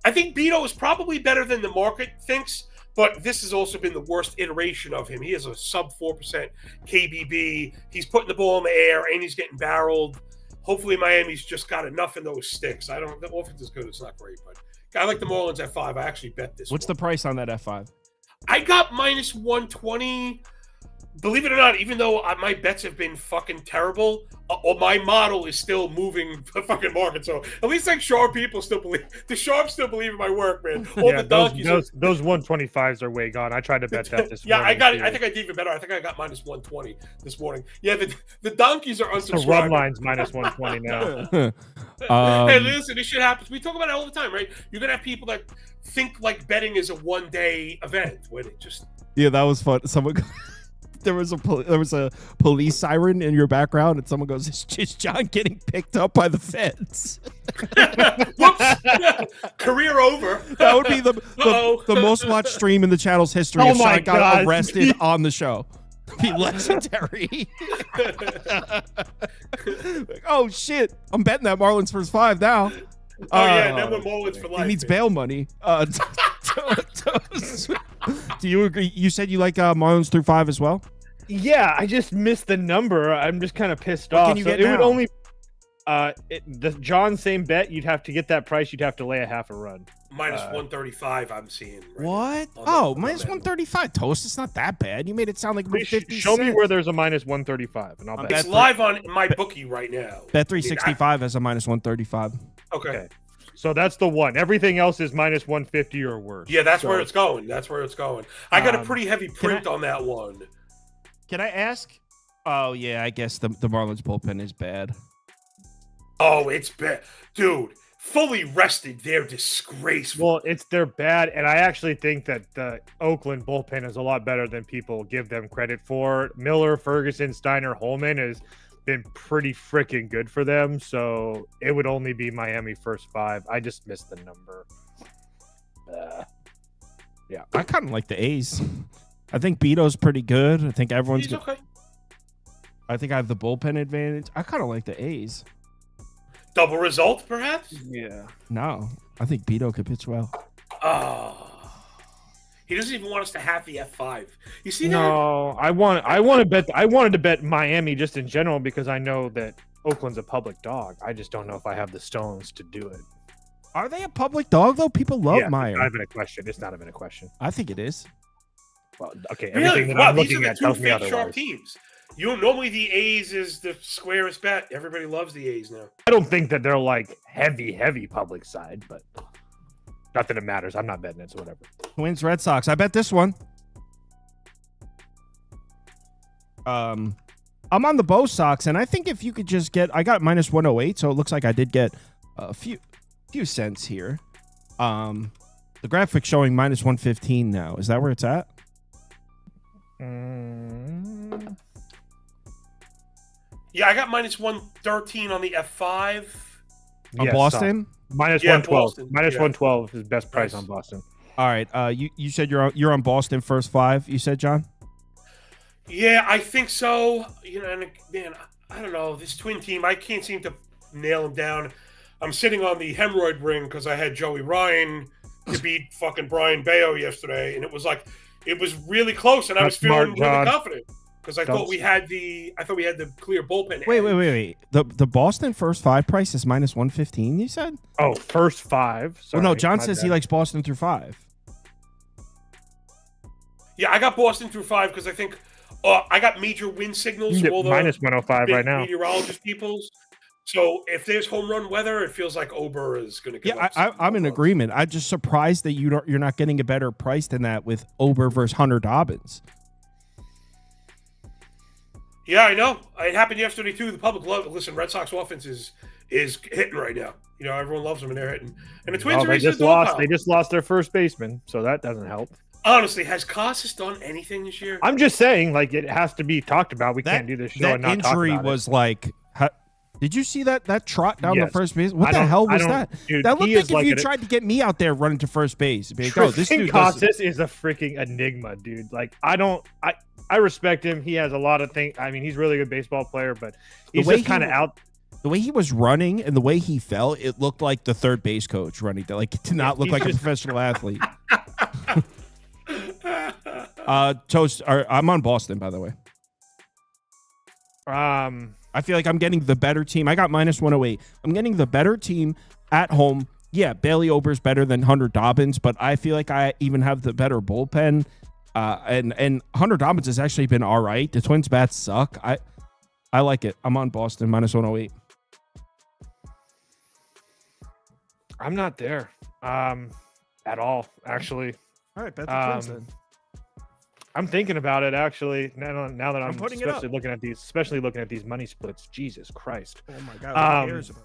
I think Beto is probably better than the market thinks, but this has also been the worst iteration of him. He has a sub 4% KBB. He's putting the ball in the air, and he's getting barreled. Hopefully Miami's just got enough in those sticks. The offense is good. It's not great, but I like the Marlins at 5. I actually bet this. What's the price on that F5? I got -120. Believe it or not, even though my bets have been fucking terrible, my model is still moving the fucking market. So at least like sharp people still believe. The sharps still believe in my work, man. Yeah, those 125s are way gone. I tried to bet that this morning. Yeah, I got it. I think I did even better. I think I got -120 this morning. Yeah, the donkeys are unsubscribed. The run line's -120 now. Hey, listen, this shit happens. We talk about it all the time, right? You're gonna have people that think like betting is a one-day event when it just. Yeah, that was fun. Someone. There was a police siren in your background, and someone goes, "Is John getting picked up by the feds?" Whoops! Career over. That would be the most watched stream in the channel's history. Oh if my Sean got God. arrested on the show. It'd be legendary. Like, oh shit! I'm betting that Marlins first 5 now. Oh yeah, then we're Marlins for life. He needs bail money. Do you agree? You said you like Marlins through 5 as well. Yeah, I just missed the number. I'm just kind of pissed off. Can you get it now? would only the John same bet. You'd have to get that price. You'd have to lay a half a run. -135. I'm seeing. Right What? now. Oh, -135. Toast. It's not that bad. You made it sound like about 50 Show me cents. where there's a -135, and I'll bet. It's live on my bookie right now. Bet 365 has a -135. Okay. So that's the one. Everything else is -150 or worse. Yeah, that's So- where it's going. That's where it's going. I got a pretty heavy print on that one. Can I ask? Oh yeah, I guess the Marlins bullpen is bad. Oh, it's bad, dude. Fully rested, they're disgraceful. Well, they're bad, and I actually think that the Oakland bullpen is a lot better than people give them credit for. Miller, Ferguson, Steiner, Holman has been pretty freaking good for them, so it would only be Miami first 5. I just missed the number. Yeah, I kind of like the A's. I think Beto's pretty good. I think everyone's He's okay. I think I have the bullpen advantage. I kind of like the A's. Double result, perhaps? Yeah. No, I think Beto could pitch well. Oh. He doesn't even want us to have the F5. You see that? No, I wanted to bet Miami just in general because I know that Oakland's a public dog. I just don't know if I have the stones to do it. Are they a public dog though? People love Meyer. It's not even a question. It's not even a question. I think it is. Well, okay, Really? everything that Wow, I'm these looking are at the tells two me fake otherwise. sharp teams. Normally the A's is the squarest bet. Everybody loves the A's now. I don't think that they're like heavy public side, but not that it matters. I'm not betting it, so whatever. Twins, Red Sox. I bet this one. I'm on the Bo Sox, and I think if you could just get, I got minus 108, so it looks like I did get a few cents here. The graphic showing minus 115 now. Is that where it's at? Yeah, I got minus 113 on the F5. On Boston? Minus Yeah, 112. Boston. Minus Yeah. 112 is best price Nice. on Boston. All right. You said you're on Boston first 5. You said, John? Yeah, I think so. And man, I don't know. This Twin team, I can't seem to nail them down. I'm sitting on the hemorrhoid ring because I had Joey Ryan to beat fucking Brian Bayo yesterday, and it was really close, and I was That's smart, feeling really John. confident because I thought we had the clear bullpen. Wait. The Boston first 5 price is minus 115, you said? Oh, first 5. Sorry, Well, no, John my says bad. he likes Boston through 5. Yeah, I got Boston through 5 because I think I got major wind signals from all the minus 105 right now. meteorologist peoples. So if there's home run weather, it feels like Ober is going to give Yeah, up some I'm in home runs. agreement. I'm just surprised that you're not getting a better price than that with Ober versus Hunter Dobbins. Yeah, I know. It happened yesterday too. The public love. Listen, Red Sox offense is hitting right now. Everyone loves them and they're hitting. And the Twins are They easy to just dog lost. pile. They just lost their first baseman, so that doesn't help. Honestly, has Casas done anything this year? I'm just saying, like, it has to be talked about. We can't do this show That and not talk injury about was like. Did you see that trot down the Yes. first base? What I the don't- hell I was don't- that? dude, That looked he like is if like you an- tried to get me out there running to first base. Be like, it. oh, this dude doesn't- Casas is a freaking enigma, dude. Like, I respect him. He has a lot of things. I mean, he's a really good baseball player, but he's way just kind of he- out. The way he was running and the way he fell, it looked like the third base coach running. Like, it did not look he's like a just- professional athlete. Toast. I'm on Boston, by the way. I feel like I'm getting the better team. I got minus 108. I'm getting the better team at home. Yeah, Bailey Ober's better than Hunter Dobbins, but I feel like I even have the better bullpen. And Hunter Dobbins has actually been all right. The Twins bats suck. I like it. I'm on Boston minus 108. I'm not there at all, actually. All right, bet the Twins then. I'm thinking about it actually. Now that I'm putting it up. especially looking at these money splits. Jesus Christ! Oh my God! Who cares about?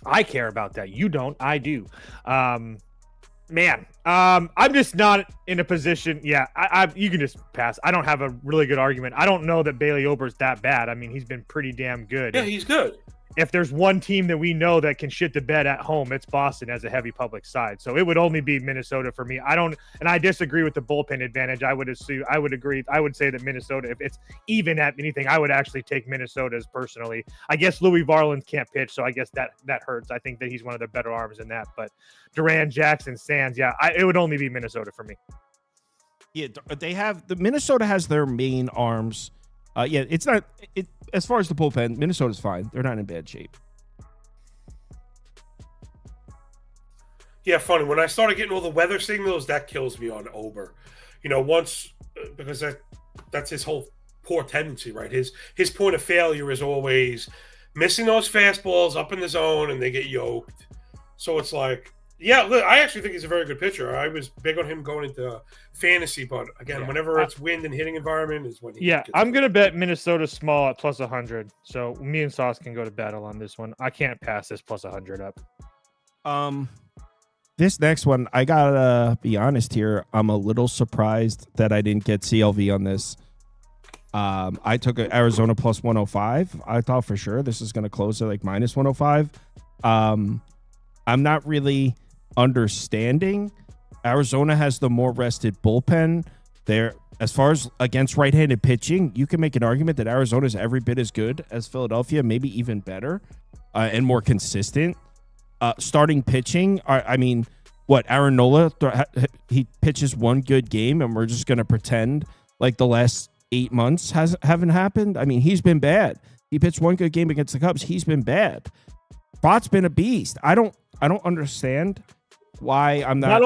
I care about that. You don't. I do. I'm just not in a position. Yeah, you can just pass. I don't have a really good argument. I don't know that Bailey Ober's that bad. I mean, he's been pretty damn good. Yeah, he's good. If there's one team that we know that can shit the bed at home, it's Boston as a heavy public side. So it would only be Minnesota for me. I disagree with the bullpen advantage. I would agree. I would say that Minnesota, if it's even at anything, I would actually take Minnesota's personally. I guess Louis Varland can't pitch, so I guess that hurts. I think that he's one of the better arms in that. But Duran, Jackson, Sands, it would only be Minnesota for me. Yeah, they have Minnesota has their main arms. It's not as far as the bullpen. Minnesota's fine. They're not in bad shape. Yeah, funny. When I started getting all the weather signals, that kills me on Ober. Once because that's his whole poor tendency, right? His point of failure is always missing those fastballs up in the zone, and they get yoked. So it's like, yeah, look, I actually think he's a very good pitcher. I was big on him going into fantasy, but again, whenever it's wind and hitting environment is when he gets I'm going to bet Minnesota small at plus 100. So me and Sauce can go to battle on this one. I can't pass this plus 100 up. This next one, I gotta be honest here. I'm a little surprised that I didn't get CLV on this. I took Arizona plus 105. I thought for sure this is going to close at like minus 105. I'm not really understanding. Arizona has the more rested bullpen. There, as far as against right-handed pitching, you can make an argument that Arizona is every bit as good as Philadelphia, maybe even better and more consistent. Starting pitching, I mean, what, Aaron Nola, he pitches one good game and we're just going to pretend like the last 8 months haven't happened? I mean, he's been bad. He pitched one good game against the Cubs. He's been bad. Bott's been a beast. I don't understand why I'm not. Not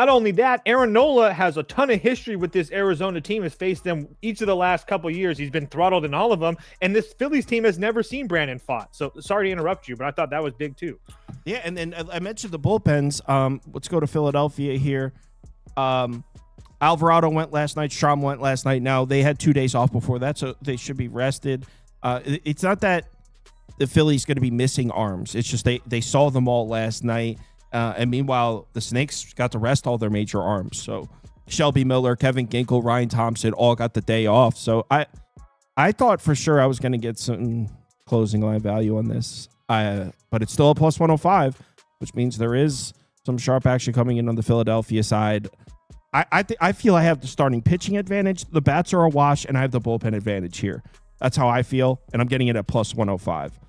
only that, Aaron Nola has a ton of history with this Arizona team, has faced them each of the last couple of years. He's been throttled in all of them, and this Phillies team has never seen Brandon Pfaadt. So sorry to interrupt you, but I thought that was big too. Yeah, and then I mentioned the bullpens. Let's go to Philadelphia here. Alvarado went last night. Strom went last night. Now, they had 2 days off before that, so they should be rested. It's not that the Phillies going to be missing arms. It's just they saw them all last night. And meanwhile, the Snakes got to rest all their major arms. So Shelby Miller, Kevin Ginkel, Ryan Thompson all got the day off. So I thought for sure I was going to get some closing line value on this. But it's still a plus 105, which means there is some sharp action coming in on the Philadelphia side. I feel I have the starting pitching advantage. The bats are a wash, and I have the bullpen advantage here. That's how I feel, and I'm getting it at plus 105.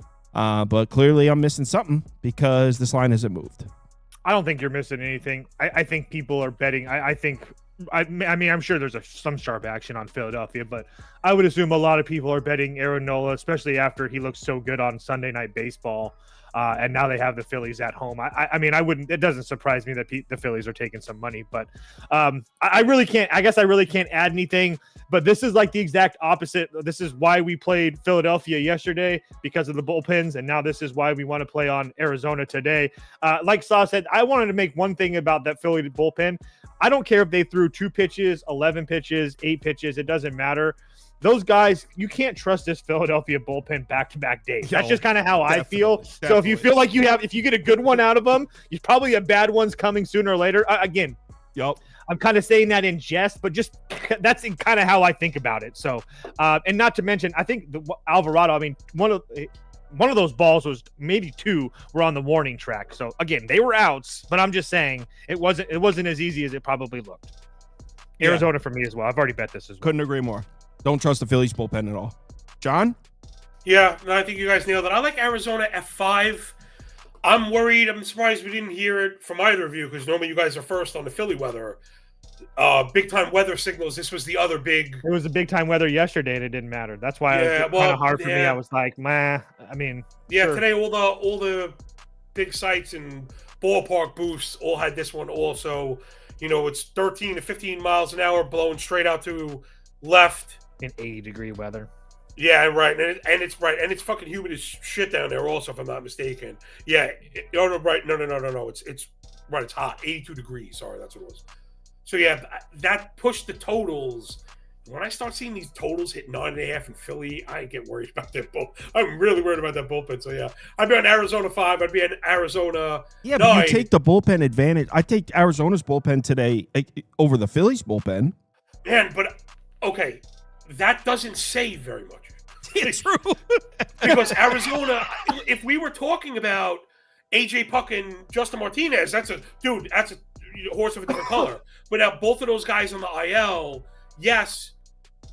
But clearly I'm missing something because this line hasn't moved. I don't think you're missing anything. I think people are betting. I mean, I'm sure there's some sharp action on Philadelphia, but I would assume a lot of people are betting Aaron Nola, especially after he looked so good on Sunday Night Baseball. And now they have the Phillies at home. I mean, it doesn't surprise me that the Phillies are taking some money, but I really can't add anything, but this is like the exact opposite. This is why we played Philadelphia yesterday, because of the bullpens. And now this is why we want to play on Arizona today. Like Saw said, I wanted to make one thing about that Philly bullpen. I don't care if they threw 2 pitches, 11 pitches, 8 pitches. It doesn't matter. Those guys, you can't trust this Philadelphia bullpen back-to-back days. That's just kind of how I feel. Definitely. So if you feel like if you get a good one out of them, you probably have bad ones coming sooner or later. Again, I'm kind of saying that in jest, but just that's kind of how I think about it. So, and not to mention, I think Alvarado. I mean, one of those balls was maybe 2 were on the warning track. So again, they were outs, but I'm just saying it wasn't as easy as it probably looked. Arizona for me as well. I've already bet this as well. Couldn't agree more. Don't trust the Phillies bullpen at all. John? Yeah, no, I think you guys nailed it. I like Arizona F5. I'm worried. I'm surprised we didn't hear it from either of you, because normally you guys are first on the Philly weather. Big time weather signals. This was the other big. It was the big time weather yesterday, and it didn't matter. That's why it was kind of hard for me. I was like, meh. I mean, sure. Today all the big sites and ballpark booths all had this one also. You know, it's 13 to 15 miles an hour blowing straight out to left. In 80-degree weather. Yeah, right, and it's fucking humid as shit down there also, if I'm not mistaken. Yeah, no, it's right, it's hot, 82 degrees. Sorry, that's what it was. So yeah, that pushed the totals. When I start seeing these totals hit 9.5 in Philly, I get worried about that bullpen. I'm really worried about that bullpen. So yeah, I'd be on Arizona 5. I'd be on Arizona 9. But you take the bullpen advantage. I take Arizona's bullpen today over the Phillies bullpen. Man, but okay. That doesn't say very much. It's true. Because Arizona, if we were talking about AJ Puck and Justin Martinez, that's a horse of a different color. But now both of those guys on the IL, yes,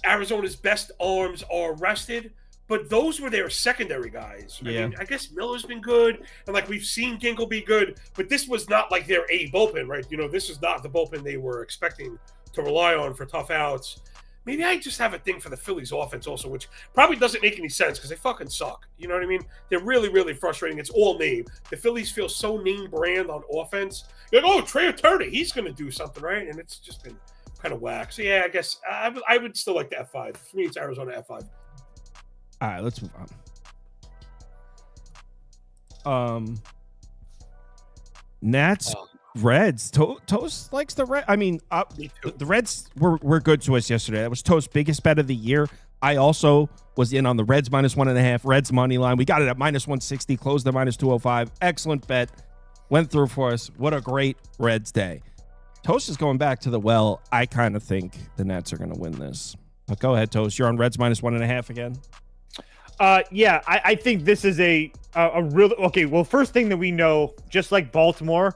Arizona's best arms are rested, but those were their secondary guys. Yeah. I mean, I guess Miller's been good, and like we've seen Ginkel be good, but this was not like their A bullpen, right? You know, this is not the bullpen they were expecting to rely on for tough outs. Maybe I just have a thing for the Phillies offense also, which probably doesn't make any sense because they fucking suck. You know what I mean? They're really, really frustrating. It's all name. The Phillies feel so name brand on offense. You're like, oh, Trey Turner, he's going to do something, right? And it's just been kind of whack. So, yeah, I guess I would still like the F5. For me, it's Arizona F5. All right, let's move on. Nats. Reds. Toast likes the Red. I mean, the Reds were good to us yesterday. That was Toast's biggest bet of the year. I also was in on the Reds minus 1.5. Reds money line. We got it at minus 160. Closed at minus 205. Excellent bet. Went through for us. What a great Reds day. Toast is going back to the well. I kind of think the Nats are going to win this. But go ahead, Toast. You're on Reds minus 1.5 again. Yeah, I think this is a real okay. Well, first thing that we know, just like Baltimore.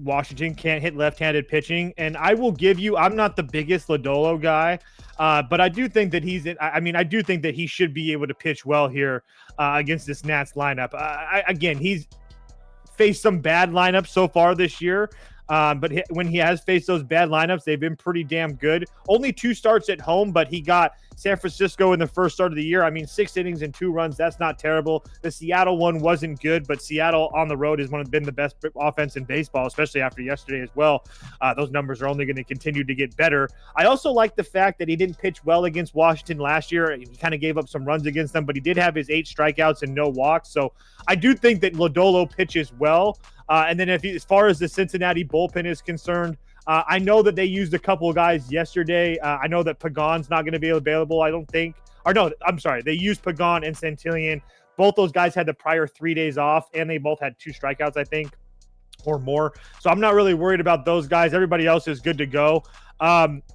Washington can't hit left-handed pitching, and I will give you, I'm not the biggest Lodolo guy, but I do think that I do think that he should be able to pitch well here against this Nats lineup. Again, he's faced some bad lineups so far this year. But when he has faced those bad lineups, they've been pretty damn good. Only 2 starts at home, but he got San Francisco in the first start of the year. I mean, 6 innings and 2 runs. That's not terrible. The Seattle one wasn't good, but Seattle on the road has been the best offense in baseball, especially after yesterday as well. Those numbers are only going to continue to get better. I also like the fact that he didn't pitch well against Washington last year. He kind of gave up some runs against them, but he did have his 8 strikeouts and no walks. So I do think that Lodolo pitches well. And then as far as the Cincinnati bullpen is concerned, I know that they used a couple of guys yesterday. I know that Pagan's not going to be available, I don't think. Or no, I'm sorry. They used Pagan and Santillan. Both those guys had the prior 3 days off, and they both had 2 strikeouts, I think, or more. So I'm not really worried about those guys. Everybody else is good to go.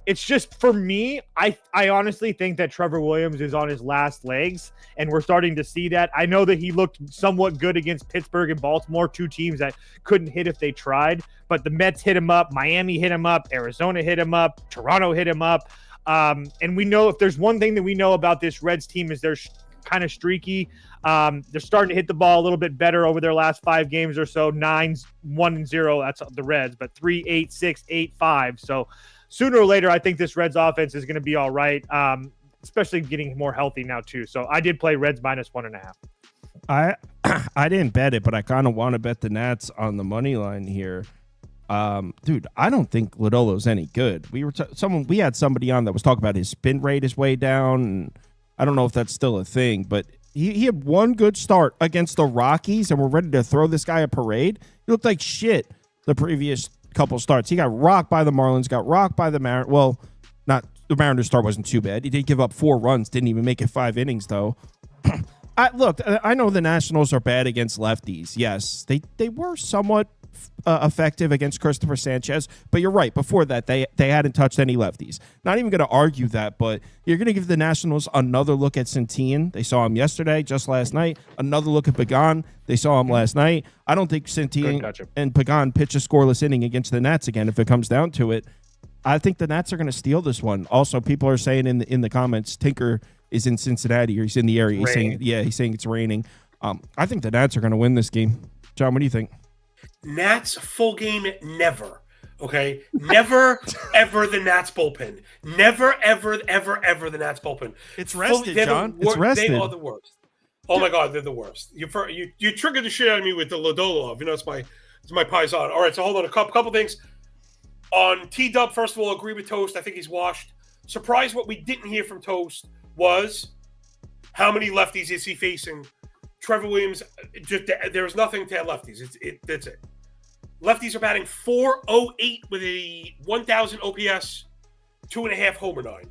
It's just, for me, I honestly think that Trevor Williams is on his last legs, and we're starting to see that. I know that he looked somewhat good against Pittsburgh and Baltimore, 2 teams that couldn't hit if they tried, but the Mets hit him up, Miami hit him up, Arizona hit him up, Toronto hit him up. And we know, if there's one thing that we know about this Reds team, is they're kind of streaky. They're starting to hit the ball a little bit better over their last 5 games or so. 9-1-0, that's the Reds, but 3-8-6, 8-5. So sooner or later, I think this Reds offense is going to be all right, especially getting more healthy now too. So I did play Reds -1.5. I didn't bet it, but I kind of want to bet the Nats on the money line here. Dude, I don't think Lodolo's any good. We had somebody on that was talking about his spin rate is way down, and I don't know if that's still a thing, but he had 1 good start against the Rockies, and we're ready to throw this guy a parade. He looked like shit the previous couple starts. He got rocked by the Marlins, got rocked by the Mariners. Well, not the Mariners start wasn't too bad. He did give up 4 runs, didn't even make it 5 innings though. I know the Nationals are bad against lefties. Yes, they were somewhat effective against Christopher Sanchez, but you're right. Before that, they hadn't touched any lefties. Not even going to argue that, but you're going to give the Nationals another look at Santillan. They saw him yesterday, just last night. Another look at Pagan. They saw him last night. I don't think Santillan and Pagan pitch a scoreless inning against the Nats again if it comes down to it. I think the Nats are going to steal this one. Also, people are saying in the comments, Tinker is in Cincinnati, or he's in the area. He's saying it's raining. I think the Nats are going to win this game. John, what do you think? Nats full game, never. Okay, never ever the Nats bullpen. Never ever the Nats bullpen. It's rested, John. It's rested. They are the worst. Oh my God, they're the worst. You triggered the shit out of me with the Lodolo. You know, it's my paisan. All right, so hold on, a couple things. On T-Dub, first of all, agree with Toast. I think he's washed. Surprised what we didn't hear from Toast was how many lefties is he facing. Trevor Williams, there's nothing to lefties. That's it. Lefties are batting .408 with a 1,000 OPS, 2.5 homer 9.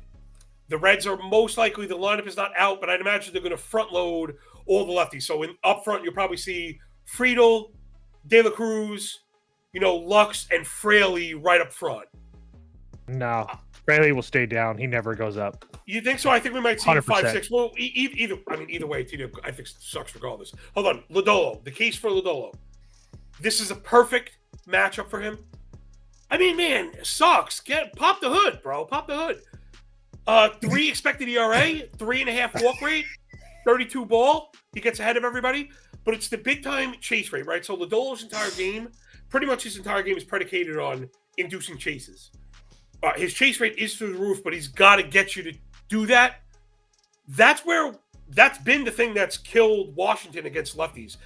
The Reds are most likely, the lineup is not out, but I'd imagine they're going to front load all the lefties. So up front, you'll probably see Friedel, De La Cruz, Lux, and Fraley right up front. No, Fraley will stay down. He never goes up. You think so? I think we might see 5-6. Well, either way, I think sucks regardless. Hold on, Lodolo. The case for Lodolo. This is a perfect matchup for him. I mean, man, it sucks. Pop the hood, bro. Pop the hood. 3 expected ERA, 3.5 walk rate, 32 ball. He gets ahead of everybody, but it's the big time chase rate, right? So Lodolo's entire game, pretty much his entire game is predicated on inducing chases. His chase rate is through the roof, but he's got to get you to do that. That's been the thing that's killed Washington against lefties.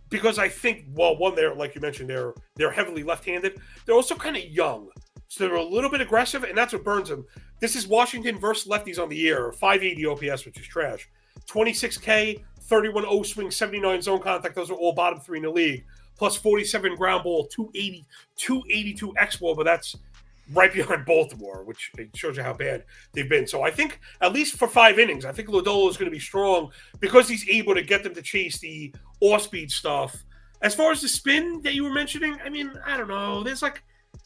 Because I think, well, one, they're, like you mentioned, they're heavily left-handed. They're also kind of young. So they're a little bit aggressive, and that's what burns them. This is Washington versus lefties on the year. 580 OPS, which is trash. 26K, 31 O swing, 79 zone contact. Those are all bottom 3 in the league. Plus 47 ground ball, 280, 282 X-Ball, but that's right behind Baltimore, which shows you how bad they've been. So I think, at least for 5 innings, I think Lodolo is going to be strong because he's able to get them to chase the off-speed stuff. As far as the spin that you were mentioning, I mean, I don't know. There's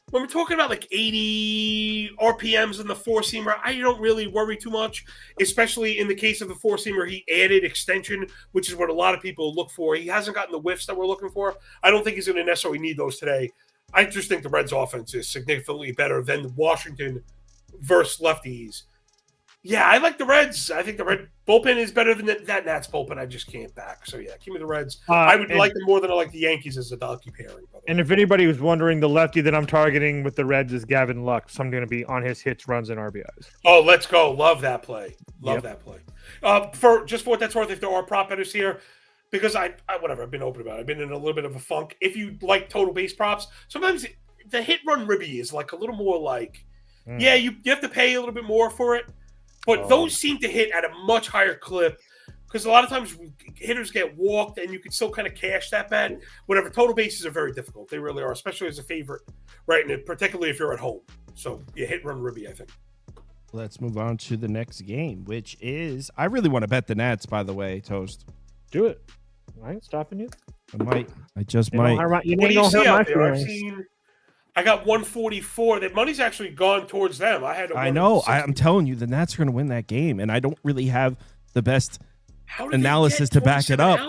when we're talking about 80 RPMs in the 4-seamer, I don't really worry too much, especially in the case of the 4-seamer. He added extension, which is what a lot of people look for. He hasn't gotten the whiffs that we're looking for. I don't think he's going to necessarily need those today. I just think the Reds offense is significantly better than Washington versus lefties. Yeah, I like the Reds. I think the Red bullpen is better than that Nats bullpen. I just can't back. So yeah, give me the Reds. I would like them more than I like the Yankees as a donkey pairing. And if anybody was wondering, the lefty that I'm targeting with the Reds is Gavin Lux. So I'm going to be on his hits, runs, and RBIs. Oh, let's go! Love that play. Love that play. For what that's worth, if there are prop bettors here, because I whatever, I've been open about it. I've been in a little bit of a funk. If you like total base props, sometimes the hit run ribby is like a little more like, yeah, you have to pay a little bit more for it. But those seem to hit at a much higher clip because a lot of times hitters get walked and you can still kind of cash that bet. Whatever, total bases are very difficult. They really are, especially as a favorite, right? And particularly if you're at home. So you hit run ribby, I think. Let's move on to the next game, which is I really want to bet the Nats, by the way, Toast. Do it. I ain't stopping you. I just might. You ain't gonna hurt my feelings. I got 144. That money's actually gone towards them. I know. I'm telling you, the Nats are going to win that game, and I don't really have the best analysis to back it up.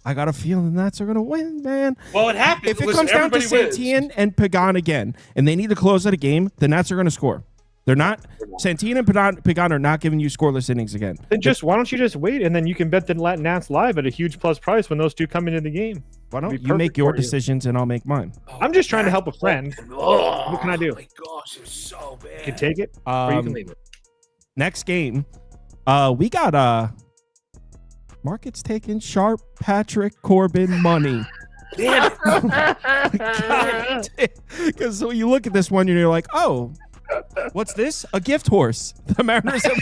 I got a feeling the Nats are going to win, man. Well, it happens. If it comes down to Santillan and Pagan again, and they need to close out a game, the Nats are going to score. They're not. Santillan and Pagan are not giving you scoreless innings again. Then why don't you just wait, and then you can bet the Nats live at a huge plus price when those two come into the game. Why don't you make your decisions and I'll make mine? I'm just trying to help a friend. What can I do? Oh my gosh, it's so bad. You can take it, or you can leave it. Next game, we got market's taking sharp Patrick Corbin money. Damn it. Because when you look at this one, you're like, oh, what's this? A gift horse. The Mariners have...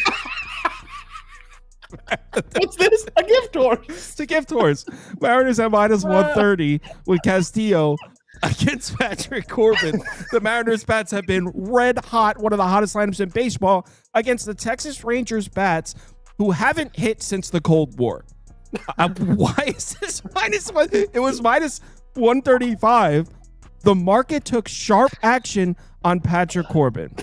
What's this? A gift horse. It's a gift horse. Mariners at minus 130 with Castillo against Patrick Corbin. The Mariners bats have been red hot, one of the hottest lineups in baseball, against the Texas Rangers bats who haven't hit since the Cold War. Why is this minus one? It was minus 135. The market took sharp action on Patrick Corbin.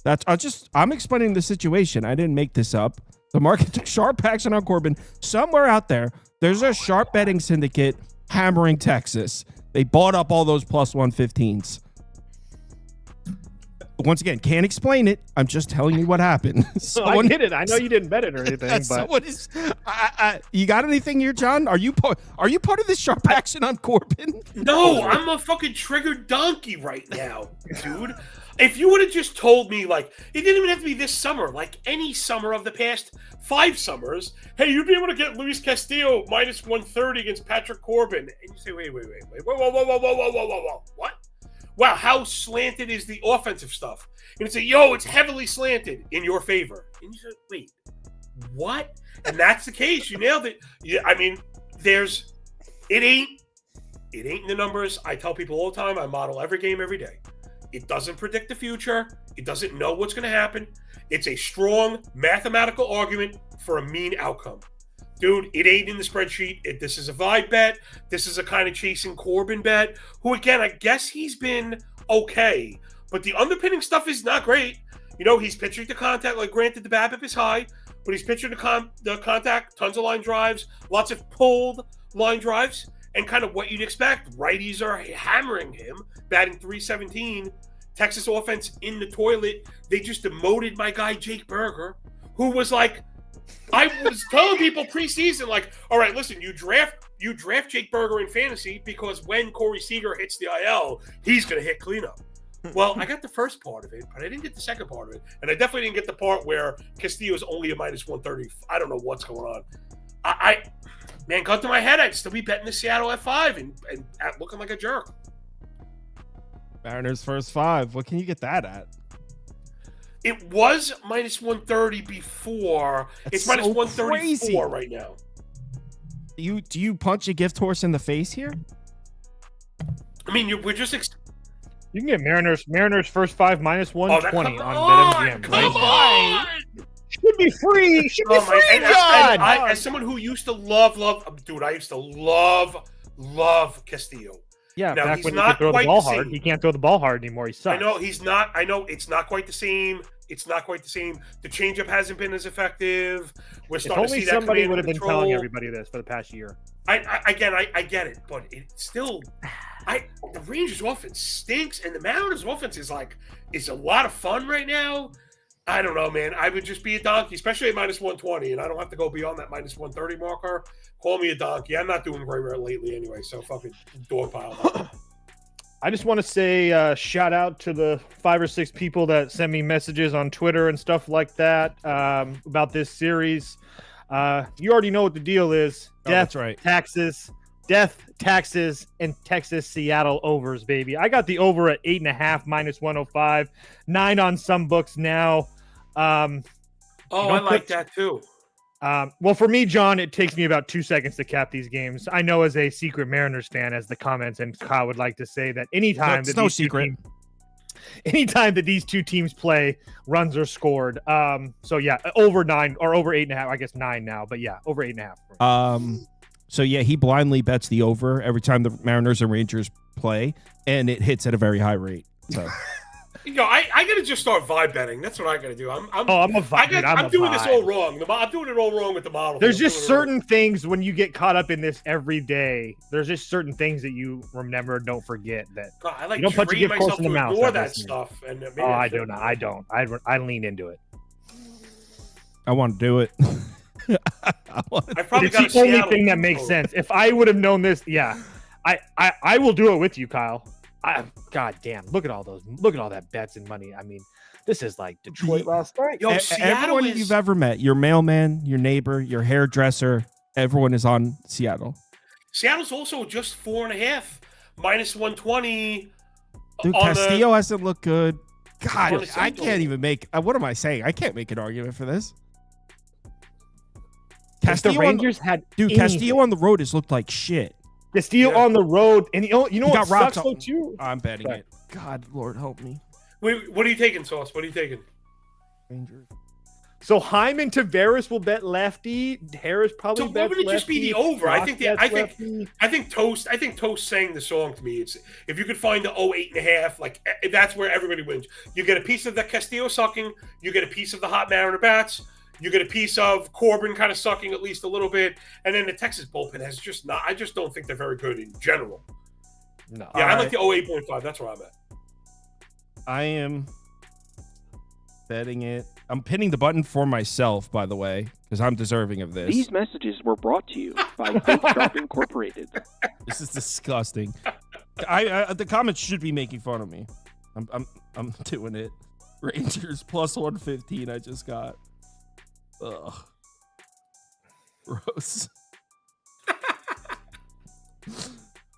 I'm explaining the situation. I didn't make this up. The market took sharp action on Corbin. Somewhere out there's a sharp betting syndicate hammering Texas. They bought up all those plus 115s. Once again, can't explain it. I'm just telling you what happened. I get it. I know you didn't bet it or anything, but you got anything here, John? Are you part of this sharp action on Corbin? No, I'm a fucking triggered donkey right now, dude. If you would have just told me, like, it didn't even have to be this summer, like any summer of the past 5 summers, hey, you'd be able to get Luis Castillo minus 130 against Patrick Corbin. And you say, wait, whoa, what? Wow, how slanted is the offensive stuff? And you say, yo, it's heavily slanted in your favor. And you say, wait, what? And that's the case. You nailed it. Yeah, I mean, it ain't in the numbers. I tell people all the time, I model every game every day. It doesn't predict the future. It doesn't know what's going to happen. It's a strong mathematical argument for a mean outcome. Dude, it ain't in the spreadsheet. This is a vibe bet. This is a kind of chasing Corbin bet, who, again, I guess he's been okay. But the underpinning stuff is not great. You know, he's pitching to contact. Like, granted, the BABIP is high, but he's pitching to the contact, tons of line drives, lots of pulled line drives, and kind of what you'd expect. Righties are hammering him, batting .317. Texas offense in the toilet. They just demoted my guy Jake Berger, who was like, I was telling people preseason, like, all right, listen, you draft Jake Berger in fantasy because when Corey Seager hits the IL, he's going to hit cleanup. Well, I got the first part of it, but I didn't get the second part of it. And I definitely didn't get the part where Castillo's only a minus 130. I don't know what's going on. Man, gun to my head, I'd still be betting the Seattle F5 and looking like a jerk. Mariners first 5. What can you get that at? It was minus 130 before. It's minus 134 crazy. Right now. Do you punch a gift horse in the face here? I mean, we're just... You can get Mariners first 5 minus 120 on BetMGM. Come on! Should be free. Should be free, John. As someone who used to love, dude, I used to love Castillo. Yeah, now, back when he could throw the ball hard. He can't throw the ball hard anymore. He sucks. I know he's not. I know it's not quite the same. It's not quite the same. The changeup hasn't been as effective. We're starting to see that. If only somebody would have been telling everybody this for the past year. I get it, but it's still. The Rangers offense stinks, and the Mariners offense is a lot of fun right now. I don't know, man. I would just be a donkey, especially at minus 120, and I don't have to go beyond that minus 130 marker. Call me a donkey. I'm not doing very well lately anyway, so fucking dog pile. I just want to say shout out to the 5 or 6 people that send me messages on Twitter and stuff like that about this series. You already know what the deal is. That's right. Death, taxes, and Texas Seattle overs, baby. I got the over at 8.5 minus 105, 9 on some books now. I like that too. Well, for me, John, it takes me about 2 seconds to cap these games. I know as a secret Mariners fan, as the comments and Kyle would like to say, that anytime anytime that these two teams play, runs are scored. So yeah, over 9 or over 8.5. I guess 9 now, but yeah, over 8.5. So yeah, he blindly bets the over every time the Mariners and Rangers play, and it hits at a very high rate. So. I gotta just start vibe betting. That's what I gotta do. I'm a vibe. I'm doing this all wrong. I'm doing it all wrong with the model. There's just certain things when you get caught up in this every day. There's just certain things that you remember, don't forget that. God, I like you don't put your myself in the to mouth. ignore that stuff. And I do not. I don't. I lean into it. I want to do it. Probably it's the only thing that makes sense. If I would have known this, yeah, I will do it with you, Kyle. God damn! Look at all that bets and money. I mean, this is like Detroit last night. Yo, everyone you've ever met, your mailman, your neighbor, your hairdresser, everyone is on Seattle. Seattle's also just 4.5 minus 120. Dude, Castillo hasn't looked good. God, I can't even make. What am I saying? I can't make an argument for this. Castillo, the Rangers had anything. Castillo on the road has looked like shit. Castillo on the road, and you know what sucks though too? I'm betting it. God, Lord help me. Wait, what are you taking, Sauce? What are you taking? Rangers. So Hyman Tavares will bet lefty. Harris probably bets lefty. So would it just be the over? I think Toast sang the song to me. It's if you could find the 8.5, like that's where everybody wins. You get a piece of the Castillo sucking. You get a piece of the hot Mariner bats. You get a piece of Corbin kind of sucking at least a little bit, and then the Texas bullpen has just not. I just don't think they're very good in general. No, yeah, I like the 8.5. That's where I'm at. I am betting it. I'm pinning the button for myself, by the way, because I'm deserving of this. These messages were brought to you by Fake Sharp Incorporated. This is disgusting. The comments should be making fun of me. I'm doing it. Rangers plus 115. I just got. Ugh. Gross.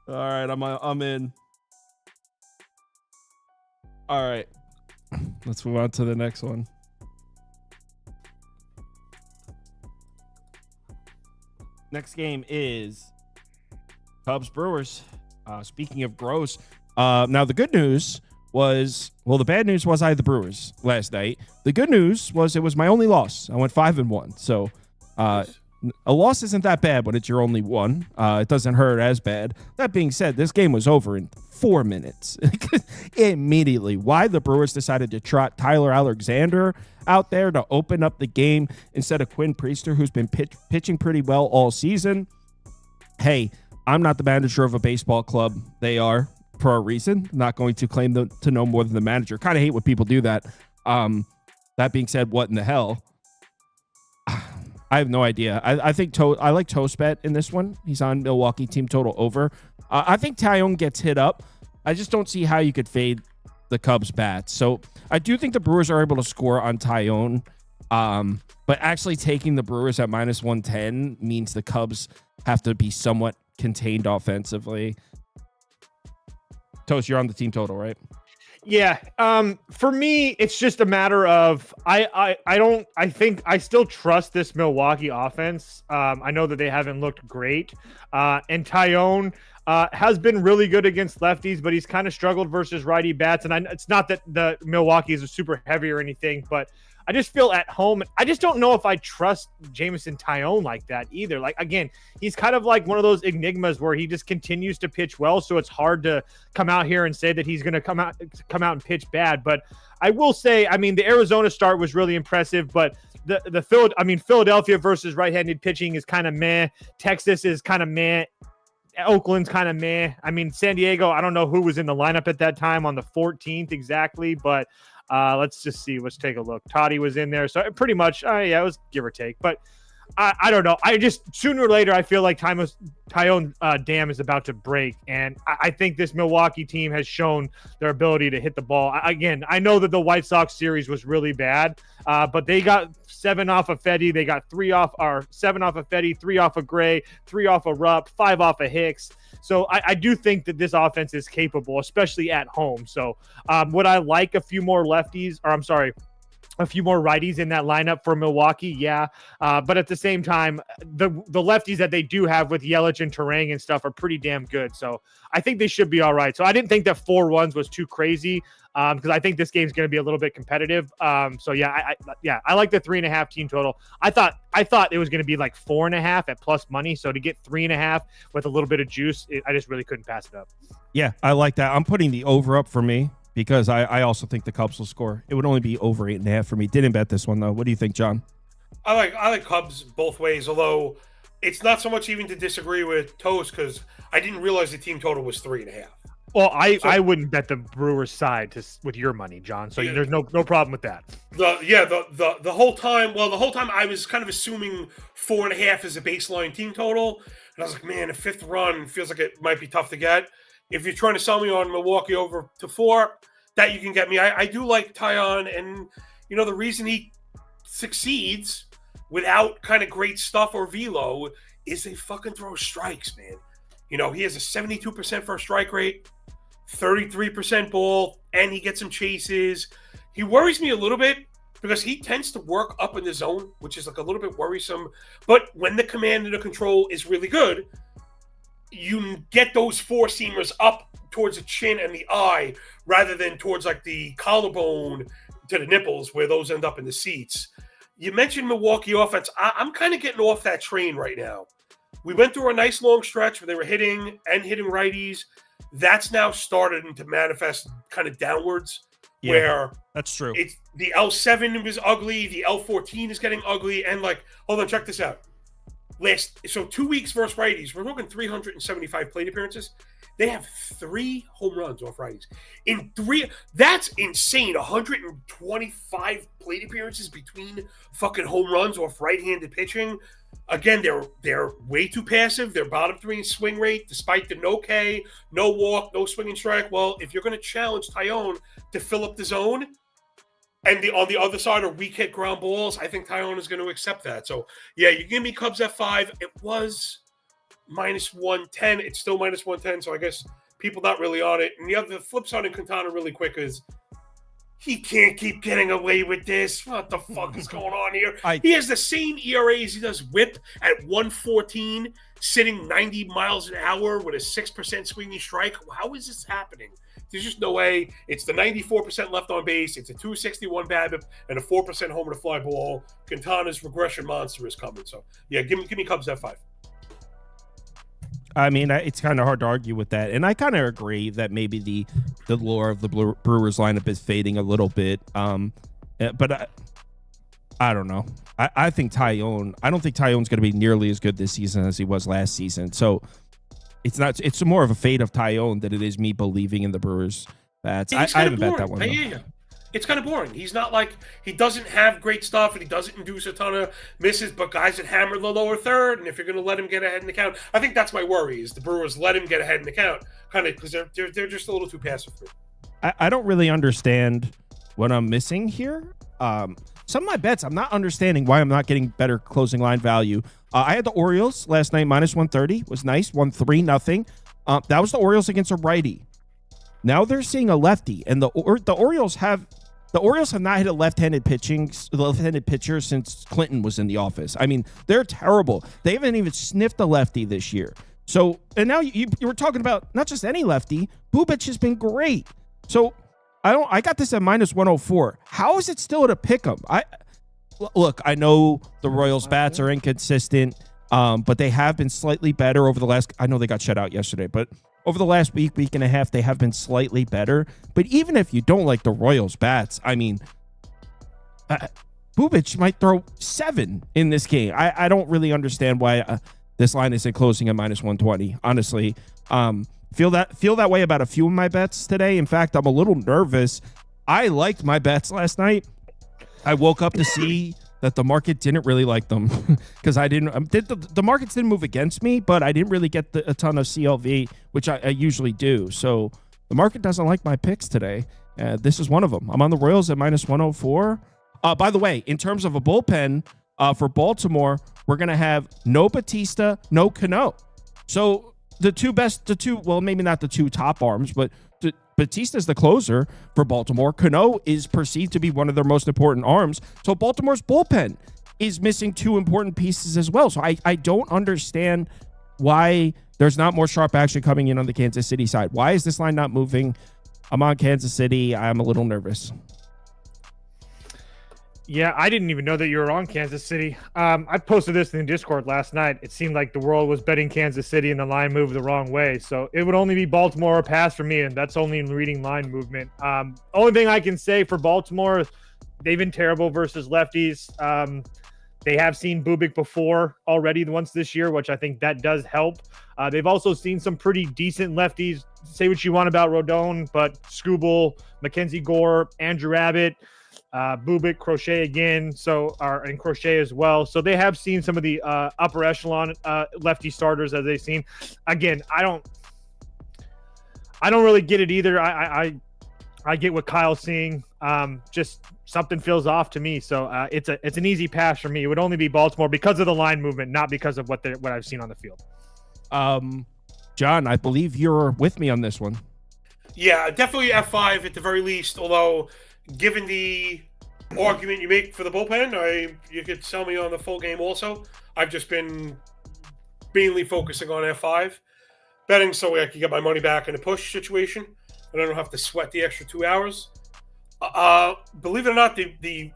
All right, I'm in. All right. Let's move on to the next one. Next game is Cubs Brewers. Speaking of gross, now the good news was, the bad news was I had the Brewers last night. The good news was it was my only loss. I went 5-1. So a loss isn't that bad when it's your only one. It doesn't hurt as bad. That being said, this game was over in 4 minutes. Immediately. Why the Brewers decided to trot Tyler Alexander out there to open up the game instead of Quinn Priester, who's been pitching pretty well all season. Hey, I'm not the manager of a baseball club. They are. For a reason. I'm not going to claim to know more than the manager. Kind of hate when people do that. That being said, what in the hell? I have no idea. I think I like Toast bet in this one. He's on Milwaukee team total over. I think Tyone gets hit up. I just don't see how you could fade the Cubs bats. So I do think the Brewers are able to score on Tyone. But actually taking the Brewers at minus 110 means the Cubs have to be somewhat contained offensively. Toast, you're on the team total, right? Yeah. For me, it's just a matter of I think I still trust this Milwaukee offense. I know that they haven't looked great. And Tyone has been really good against lefties, but he's kind of struggled versus righty bats. And it's not that the Milwaukee is super heavy or anything, but I just feel at home. I just don't know if I trust Jameson Tyone like that either. Like, again, he's kind of like one of those enigmas where he just continues to pitch well. So it's hard to come out here and say that he's going to come out and pitch bad. But I will say, I mean, the Arizona start was really impressive, but Philadelphia versus right-handed pitching is kind of meh. Texas is kind of meh. Oakland's kind of meh. I mean, San Diego, I don't know who was in the lineup at that time on the 14th exactly, but Let's just see. Let's take a look. Toddy was in there. So pretty much, it was give or take. But I don't know. I just sooner or later I feel like Tyone dam is about to break, and I think this Milwaukee team has shown their ability to hit the ball. Again, I know that the White Sox series was really bad, but they got 7 off of Fetty, they got 7 off of Fetty, 3 off of Gray, 3 off of Rupp, 5 off of Hicks. So I do think that this offense is capable, especially at home. So would I like a few more righties in that lineup for Milwaukee? Yeah. But at the same time, the lefties that they do have with Yelich and Terang and stuff are pretty damn good. So I think they should be all right. So I didn't think that 4 runs was too crazy because I think this game's going to be a little bit competitive. So I like the 3.5 team total. I thought it was going to be like 4.5 at plus money. So to get 3.5 with a little bit of juice, I just really couldn't pass it up. Yeah, I like that. I'm putting the over up for me, because I also think the Cubs will score. It would only be over 8.5 for me. Didn't bet this one, though. What do you think, John? I like Cubs both ways, although it's not so much even to disagree with Toast, because I didn't realize the team total was 3.5. Well, I wouldn't bet the Brewers side with your money, John. So there's no problem with that. The whole time I was kind of assuming 4.5 is a baseline team total, and I was like, man, a 5th run feels like it might be tough to get. If you're trying to sell me on Milwaukee over to 4, that you can get me. I do like Tyon, and the reason he succeeds without kind of great stuff or velo is they fucking throw strikes, man. He has a 72% first strike rate, 33% ball, and he gets some chases. He worries me a little bit because he tends to work up in the zone, which is like a little bit worrisome. But when the command and the control is really good, you get those 4-seamers up towards the chin and the eye rather than towards like the collarbone to the nipples, where those end up in the seats. You mentioned Milwaukee offense. I'm kind of getting off that train right now. We went through a nice long stretch where they were hitting righties. That's now started to manifest kind of downwards, where that's true. It's the L7 was ugly, the L14 is getting ugly, and hold on, check this out. 2 weeks versus righties, we're talking 375 plate appearances. They have 3 home runs off righties. That's insane. 125 plate appearances between fucking home runs off right-handed pitching. Again, they're way too passive. They're bottom 3 in swing rate, despite the no K, no walk, no swing and strike. Well, if you're going to challenge Tyone to fill up the zone, and on the other side are weak hit ground balls, I think Tyone is going to accept that. So, yeah, you give me Cubs at 5. It was -110. It's still -110, so I guess people not really on it. And the flip side in Quintana really quick is he can't keep getting away with this. What the fuck is going on here? He has the same ERA as he does whip at 114, sitting 90 miles an hour with a 6% swinging strike. How is this happening? There's just no way. It's the 94% left on base. It's a 261 BABIP and a 4% homer to fly ball. Quintana's regression monster is coming. So, yeah, give me Cubs at 5. I mean, it's kind of hard to argue with that. And I kind of agree that maybe the lore of the Brewers lineup is fading a little bit. But I don't know. I don't think Tyone's going to be nearly as good this season as he was last season. So it's more of a fade of Tyone than it is me believing in the Brewers bats. I haven't bet that one. Yeah. It's kind of boring. He's not he doesn't have great stuff, and he doesn't induce a ton of misses, but guys that hammer the lower third, and if you're going to let him get ahead in the count, I think that's my worry, is the Brewers let him get ahead in the count, kind of because they're just a little too passive for me. I don't really understand what I'm missing here. Some of my bets, I'm not understanding why I'm not getting better closing line value. I had the Orioles last night, -130. Was nice, won 3-0. That was the Orioles against a righty. Now they're seeing a lefty, and the Orioles have not hit a left-handed pitcher since Clinton was in the office. I mean, they're terrible. They haven't even sniffed a lefty this year. So, and now you were talking about not just any lefty. Bubic has been great. So, I got this at -104. How is it still to pick 'em? Look, I know the Royals bats are inconsistent, but they have been slightly better over the last. I know they got shut out yesterday, but over the last week and a half, they have been slightly better. But even if you don't like the Royals bats, I mean, Bubic might throw 7 in this game. I don't really understand why this line isn't closing at -120. Honestly, feel that way about a few of my bets today. In fact, I'm a little nervous I liked my bets last night. I woke up to see that the market didn't really like them because I didn't. The markets didn't move against me, but I didn't really get a ton of CLV, which I usually do. So the market doesn't like my picks today. This is one of them. I'm on the Royals at -104. By the way, in terms of a bullpen for Baltimore, we're gonna have no Batista, no Cano. So well, maybe not the two top arms, but Batista's the closer for Baltimore. Cano is perceived to be one of their most important arms. So Baltimore's bullpen is missing two important pieces as well. So I don't understand why there's not more sharp action coming in on the Kansas City side. Why is this line not moving? I'm on Kansas City. I'm a little nervous. Yeah, I didn't even know that you were on Kansas City. I posted this in the Discord last night. It seemed like the world was betting Kansas City and the line moved the wrong way. So it would only be Baltimore or pass for me, and that's only in reading line movement. Only thing I can say for Baltimore, they've been terrible versus lefties. They have seen Bubik before already once this year, which I think that does help. They've also seen some pretty decent lefties. Say what you want about Rodon, but Skubal, Mackenzie Gore, Andrew Abbott, Bubik, Crochet again, and Crochet as well. So they have seen some of the upper echelon lefty starters as they've seen. Again, I don't really get it either. I get what Kyle's seeing. Just something feels off to me. So it's an easy pass for me. It would only be Baltimore because of the line movement, not because of what I've seen on the field. John, I believe you're with me on this one. Yeah, definitely F5 at the very least. Although, given the argument you make for the bullpen, you could sell me on the full game also. I've just been mainly focusing on F5 betting so I can get my money back in a push situation and I don't have to sweat the extra 2 hours. Believe it or not, I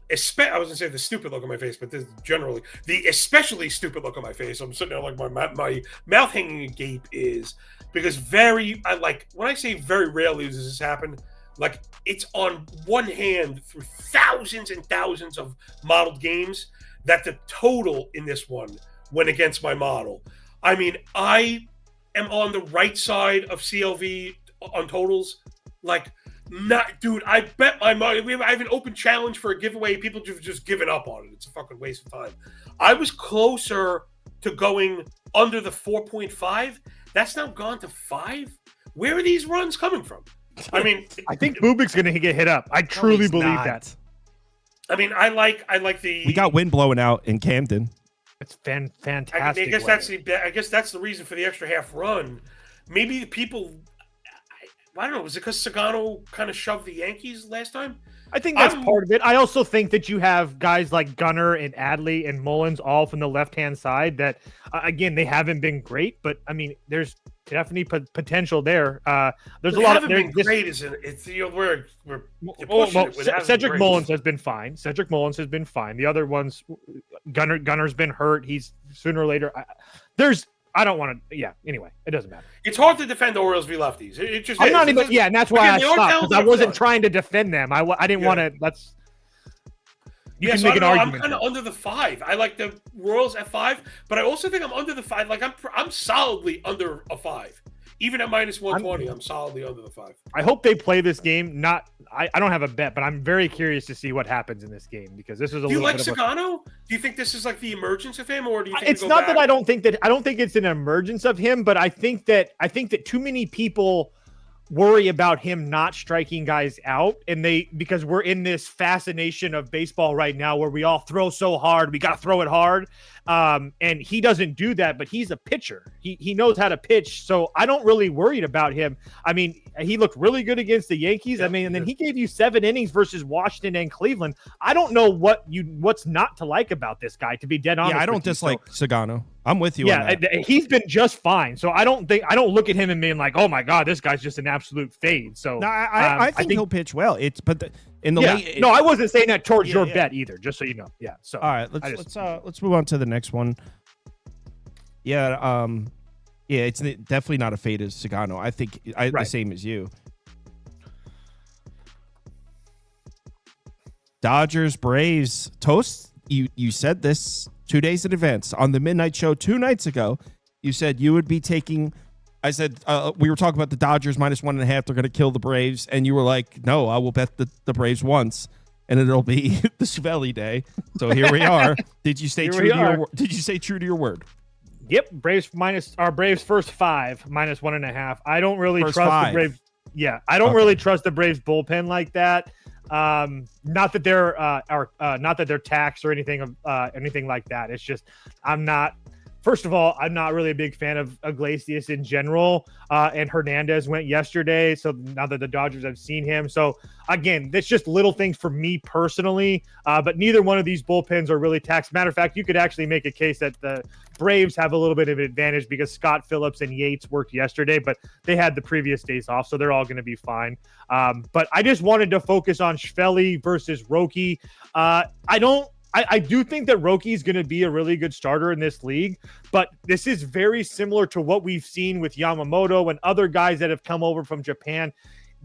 was gonna say the stupid look on my face, but this generally the especially stupid look on my face. I'm sitting there like my mouth hanging agape is because when I say very rarely does this happen. Like, it's on one hand through thousands and thousands of modeled games that the total in this one went against my model. I mean, I am on the right side of CLV on totals. Like, I bet my money. I have an open challenge for a giveaway. People have just given up on it. It's a fucking waste of time. I was closer to going under the 4.5. That's now gone to 5. Where are these runs coming from? I mean, I think Bubik's going to get hit up. I truly believe that. I mean, I like the. We got wind blowing out in Camden. It's fantastic. I guess that's the reason for the extra half run. Maybe the people. I don't know. Was it because Sagano kind of shoved the Yankees last time? I think that's part of it. I also think that you have guys like Gunnar and Adley and Mullins all from the left-hand side that, again, they haven't been great, but, I mean, there's definitely potential there. There's a lot of... great, isn't it? It's, we're Cedric Mullins has been fine. The other ones, Gunner's been hurt. He's sooner or later... I don't want to. Yeah. Anyway, it doesn't matter. It's hard to defend the Orioles v lefties. It just. I'm not even. Yeah, and that's why I stopped because I wasn't trying to defend them. I didn't want to. Let's. You can make an argument. I'm kind of under the 5. I like the Royals at 5, but I also think I'm under the 5. Like I'm solidly under a 5. Even at -120, I'm solidly under the 5. I hope they play this game. I don't have a bet, but I'm very curious to see what happens in this game because this is a. Do you like Sagano? Do you think this is like the emergence of him, or do you think it's not that I don't think it's an emergence of him, but I think that too many people worry about him not striking guys out, and because we're in this fascination of baseball right now where we all throw so hard, we got to throw it hard. And he doesn't do that, but he's a pitcher. He knows how to pitch. So I don't really worried about him. I mean, he looked really good against the Yankees. Yeah, and then he gave you 7 innings versus Washington and Cleveland. I don't know what's not to like about this guy, to be dead honest. Yeah, I don't dislike Sagano. I'm with you. Yeah, on that. He's been just fine. So I don't look at him and being like, oh my God, this guy's just an absolute fade. So no, I think he'll pitch well. No, I wasn't saying that towards your bet either, just so you know. Yeah. So all right, let's move on to the next one. Yeah, it's definitely not a fade as Sagano. I think the same as you. Dodgers, Braves, Toast. You said this 2 days in advance on the Midnight Show 2 nights ago. You said you would be taking I said we were talking about the Dodgers -1.5. They're going to kill the Braves, and you were like, "No, I will bet the Braves once, and it'll be the Shvelly day." So here we are. Did you stay true to your? Did you stay true to your word? Yep, Braves first 5 -1.5. I don't really trust the Braves. Yeah, I don't really trust the Braves bullpen like that. Not that they're taxed or anything like that. It's just First of all, I'm not really a big fan of Iglesias in general, and Hernandez went yesterday. So now that the Dodgers have seen him, so again, that's just little things for me personally. But neither one of these bullpens are really taxed. Matter of fact, you could actually make a case that the Braves have a little bit of an advantage because Scott Phillips and Yates worked yesterday, but they had the previous days off, so they're all going to be fine. But I just wanted to focus on Shvelly versus Roki. I do think that Roki is going to be a really good starter in this league, but this is very similar to what we've seen with Yamamoto and other guys that have come over from Japan.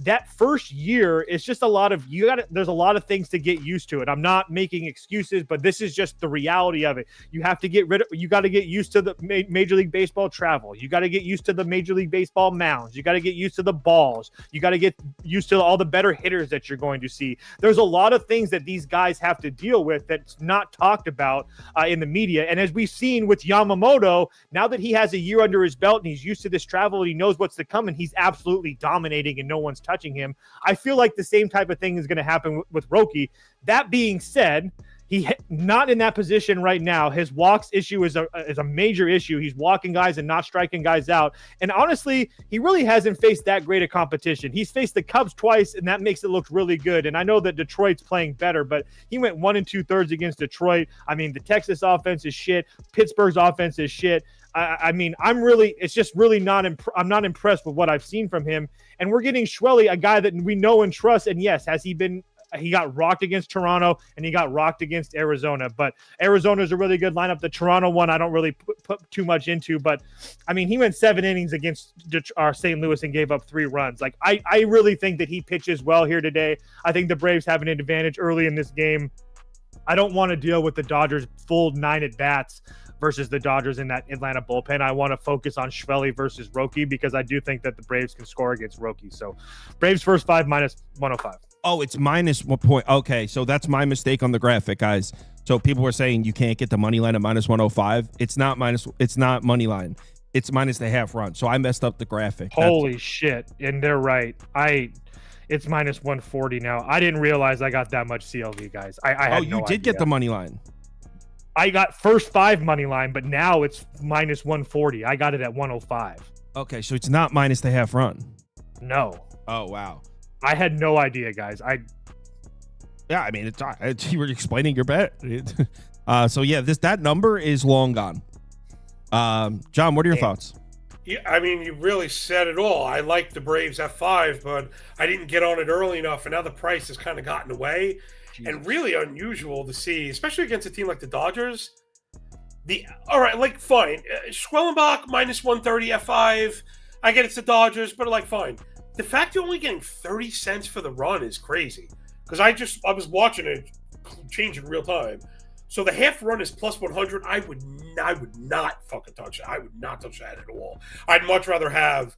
That first year is just there's a lot of things to get used to it. I'm not making excuses, but this is just the reality of it. You got to get used to the Major League Baseball travel. You got to get used to the Major League Baseball mounds. You got to get used to the balls. You got to get used to all the better hitters that you're going to see. There's a lot of things that these guys have to deal with that's not talked about in the media. And as we've seen with Yamamoto, now that he has a year under his belt and he's used to this travel and he knows what's to come and he's absolutely dominating and no one's touching him. I feel like the same type of thing is going to happen with Roki. That being said, he's not in that position right now. His walks issue is a major issue. He's walking guys and not striking guys out. And honestly, he really hasn't faced that great a competition. He's faced the Cubs twice, and that makes it look really good. And I know that Detroit's playing better, but he went 1 2/3 against Detroit. I mean, the Texas offense is shit. Pittsburgh's offense is shit. I'm not impressed with what I've seen from him. And we're getting Shvelly, a guy that we know and trust. And yes, he got rocked against Toronto and he got rocked against Arizona, but Arizona's a really good lineup. The Toronto one, I don't really put too much into, but I mean, he went 7 innings against St. Louis and gave up 3 runs. Like I really think that he pitches well here today. I think the Braves have an advantage early in this game. I don't want to deal with the Dodgers full 9 at bats versus the Dodgers in that Atlanta bullpen. I want to focus on Shvelly versus Roki because I do think that the Braves can score against Roki. So Braves first 5 -105. Oh, it's -1 point. Okay, so that's my mistake on the graphic, guys. So people were saying you can't get the money line at -105. It's not money line. It's -0.5 run. So I messed up the graphic. Holy shit. And they're right. It's -140 now. I didn't realize I got that much CLV, guys. I had no idea. Get the money line. I got first 5 money line, but now it's -140. I got it at 105. Okay, so it's not -0.5 run. No. Oh, wow. I had no idea, guys. Yeah, I mean, you were explaining your bet. So yeah, that number is long gone. John, what are your thoughts? Yeah, I mean, you really said it all. I like the Braves at 5, but I didn't get on it early enough, and now the price has kind of gotten away. Jesus. And really unusual to see, especially against a team like the Dodgers. All right, like, fine. Schwellenbach -130 at 5. I get it's the Dodgers, but like, fine. The fact you're only getting 30 cents for the run is crazy. Because I was watching it change in real time. So the half run is +100. I would not fucking touch that. I would not touch that at all. I'd much rather have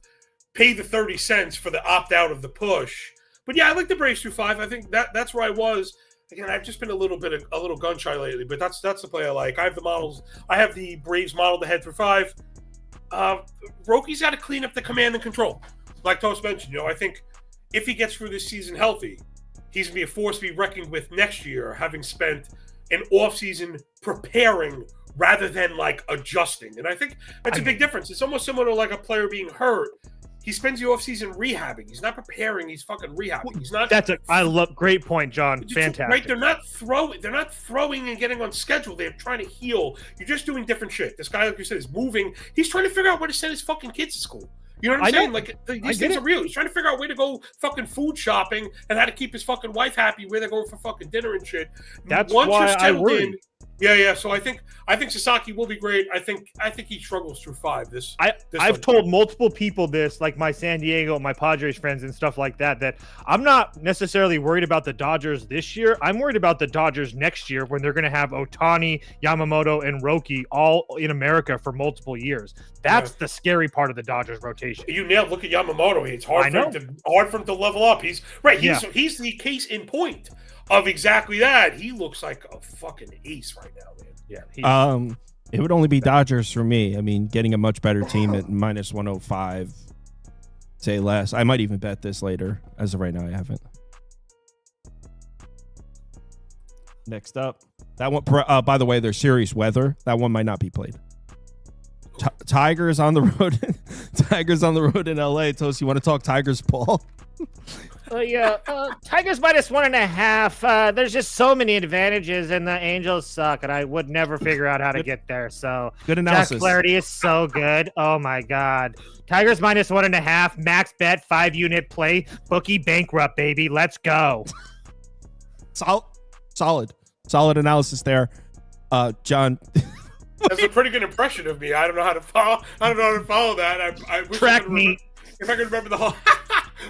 pay the 30 cents for the opt out of the push. But yeah, I like the Braves through 5. I think that's where I was. Again, I've just been a little gun shy lately, but that's the play I like. I have the models. I have the Braves model to head through 5. Roki's got to clean up the command and control. Like Toast mentioned, I think if he gets through this season healthy, he's going to be a force to be reckoned with next year, having spent an offseason preparing rather than like adjusting. And I think that's a big difference. It's almost similar to like a player being hurt. He spends the offseason rehabbing. He's not preparing. He's fucking rehabbing. He's not. Great point, John. Fantastic. Right? They're not throwing and getting on schedule. They're trying to heal. You're just doing different shit. This guy, like you said, is moving. He's trying to figure out where to send his fucking kids to school. You know what I'm saying? Like, these things are real. He's trying to figure out where to go fucking food shopping and how to keep his fucking wife happy where they're going for fucking dinner and shit. That's why I worry. Yeah. So I think Sasaki will be great. I think he struggles through 5. I've told multiple people this, like my San Diego, my Padres friends and stuff like that, that I'm not necessarily worried about the Dodgers this year. I'm worried about the Dodgers next year when they're going to have Ohtani, Yamamoto, and Roki all in America for multiple years. That's the scary part of the Dodgers rotation. You nailed. Look at Yamamoto. It's hard for him to level up. He's the case in point of exactly that. He looks like a fucking ace right now, man. Yeah. It would only be Dodgers for me. I mean, getting a much better team at minus 105, say less. I might even bet this later. As of right now, I haven't. Next up, that one. By the way, there's serious weather. That one might not be played. Tigers on the road. Tigers on the road in LA. Toast, you want to talk Tigers, Paul? Tigers minus 1.5. There's just so many advantages, and the Angels suck, and I would never figure out how to get there. So good analysis. Jack Flaherty is so good. Oh my God. Tigers minus 1.5. Max bet 5-unit play. Bookie bankrupt, baby. Let's go. Solid analysis there, John. That's a pretty good impression of me. I don't know how to follow that. I wish Track me. If I could remember the whole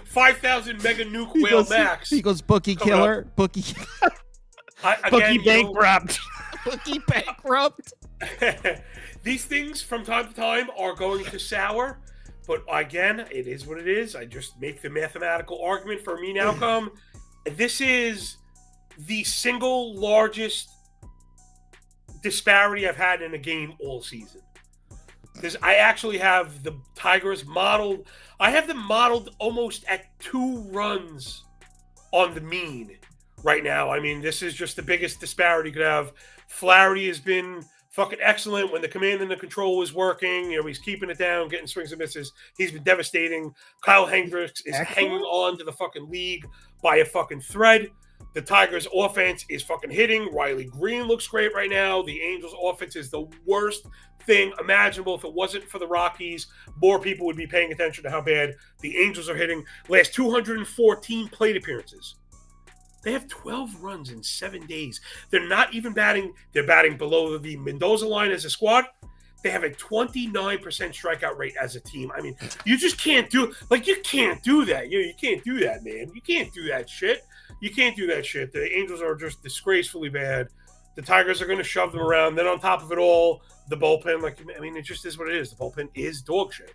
5,000 mega nuke whale max. He goes bookie killer. Bookie bankrupt. Bookie bankrupt. These things from time to time are going to sour, but again, it is what it is. I just make the mathematical argument for a mean outcome. This is the single largest disparity I've had in a game all season. Because I actually have the Tigers modeled. I have them modeled almost at 2 runs on the mean right now. I mean, this is just the biggest disparity you could have. Flaherty has been fucking excellent when the command and the control is working. You know, he's keeping it down, getting swings and misses. He's been devastating. Kyle Hendricks is hanging on to the fucking league by a fucking thread. The Tigers' offense is fucking hitting. Riley Green looks great right now. The Angels' offense is the worst thing imaginable. If it wasn't for the Rockies, more people would be paying attention to how bad the Angels are hitting. Last 214 plate appearances. They have 12 runs in 7 days. They're not even batting. They're batting below the Mendoza line as a squad. They have a 29% strikeout rate as a team. I mean, you just can't do you can't do that. You can't do that, man. You can't do that shit. You can't do that shit. The Angels are just disgracefully bad. The Tigers are going to shove them around. Then on top of it all, the bullpen, it just is what it is. The bullpen is dog shit.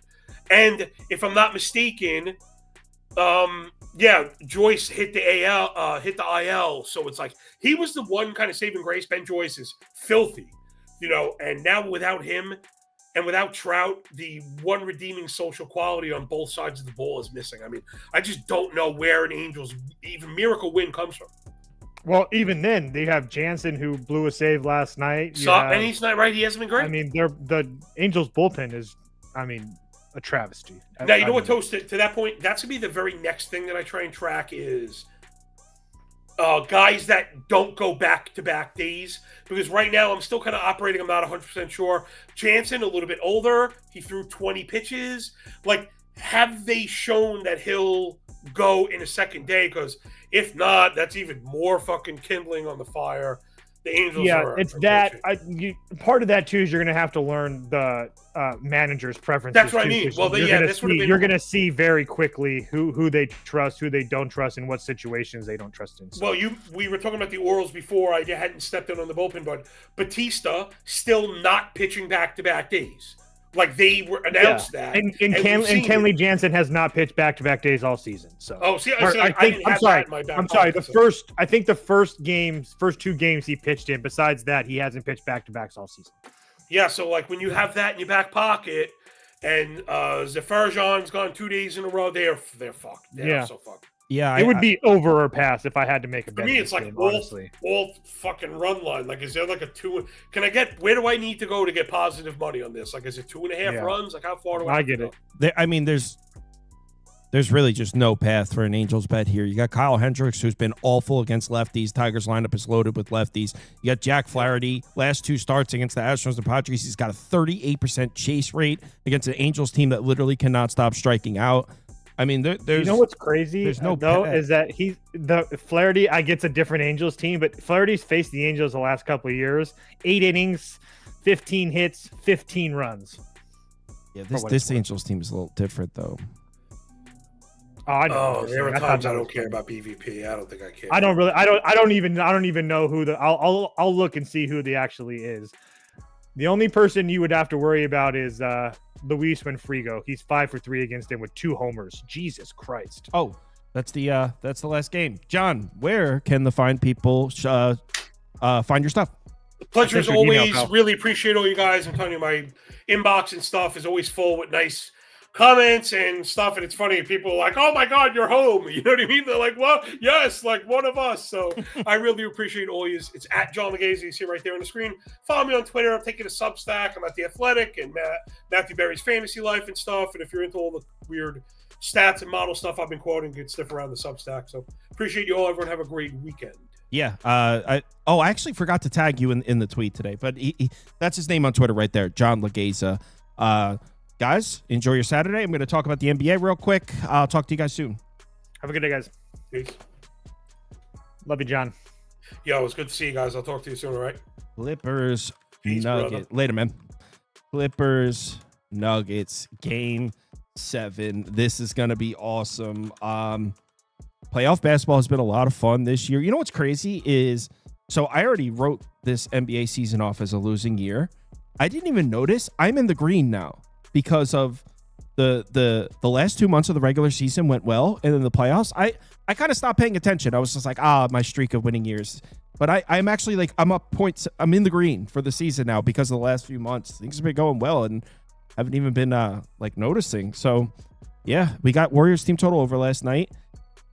And if I'm not mistaken, Joyce hit the IL. So it's like he was the one kind of saving grace. Ben Joyce is filthy, and now without him and without Trout, the one redeeming social quality on both sides of the ball is missing. I mean, I just don't know where an Angels even miracle win comes from. Well, even then, they have Jansen who blew a save last night. And he's not right. He hasn't been great. I mean, the Angels bullpen is, a travesty. Now, you know what, Toast, to that point, that's going to be the very next thing that I try and track is guys that don't go back-to-back days. Because right now, I'm still kind of operating. I'm not 100% sure. Jansen, a little bit older. He threw 20 pitches. Have they shown that he'll go in a second day? Because if not, that's even more fucking kindling on the fire. The Angels part of that, too, is you're going to have to learn the manager's preferences. That's what I mean. Well, you're going to see very quickly who they trust, who they don't trust, and what situations they don't trust in. So. Well, we were talking about the Orioles before. I hadn't stepped in on the bullpen, but Batista still not pitching back-to-back days. They were announced that. And Kenley Jansen has not pitched back-to-back days all season. So I'm sorry. I think the first 2 games he pitched in. Besides that, he hasn't pitched back-to-backs all season. Yeah, so when you have that in your back pocket, and Zefarjan's gone 2 days in a row, they're fucked. They're so fucked. Yeah, it would be over or pass if I had to make a bet. For me, it's all fucking run line. Is there a 2? Can I get? Where do I need to go to get positive money on this? Is it 2.5 runs? How far do I get it? There's really just no path for an Angels bet here. You got Kyle Hendricks, who's been awful against lefties. Tigers lineup is loaded with lefties. You got Jack Flaherty. Last 2 starts against the Astros and Padres, he's got a 38% chase rate against an Angels team that literally cannot stop striking out. I mean, there's You know what's crazy? there's no though bet. is that Flaherty. I gets a different Angels team, but Flaherty's faced the Angels the last couple of years. 8 innings, 15 hits, 15 runs. Yeah, what this it's worth. Angels team is a little different though. Oh, I know. Oh, what there you're are saying. times thought I that don't was care funny. about BVP. I don't think I care. I don't even know who the. I'll look and see who the actually is. The only person you would have to worry about is Luis Manfrigo. He's 5 for 3 against him with 2 homers. Jesus Christ. Oh, that's the last game. John, where can the fine people find your stuff? Pleasure as Thanks for your email, always. pal. Really appreciate all you guys. I'm telling you, my inbox and stuff is always full with nice comments and stuff. And it's funny, people are like, "Oh my God, you're home." You know what I mean? They're like, "Well, yes, like one of us." So I really appreciate all you. It's at John Laghezza. You see right there on the screen. Follow me on Twitter. I'm taking a Substack. I'm at The Athletic and Matthew Berry's Fantasy Life and stuff. And if you're into all the weird stats and model stuff I've been quoting, good stuff around the Substack. So appreciate you all. Everyone have a great weekend. Yeah. I actually forgot to tag you in the tweet today, but that's his name on Twitter right there, John Laghezza. Guys, enjoy your Saturday. I'm going to talk about the NBA real quick. I'll talk to you guys soon. Have a good day, guys. Peace. Love you, John. Yo, it's good to see you guys. I'll talk to you soon, all right? Clippers, Peace, Nuggets. brother. Later, man. Clippers, Nuggets, Game 7. This is going to be awesome. Playoff basketball has been a lot of fun this year. You know what's crazy is, so I already wrote this NBA season off as a losing year. I didn't even notice I'm in the green now because of the last 2 months of the regular season went well, and then the playoffs, I kind of stopped paying attention. I was just like, my streak of winning years. But I'm actually like, I'm up points. I'm in the green for the season now because of the last few months. Things have been going well and haven't even been like noticing. So yeah, we got Warriors team total over last night.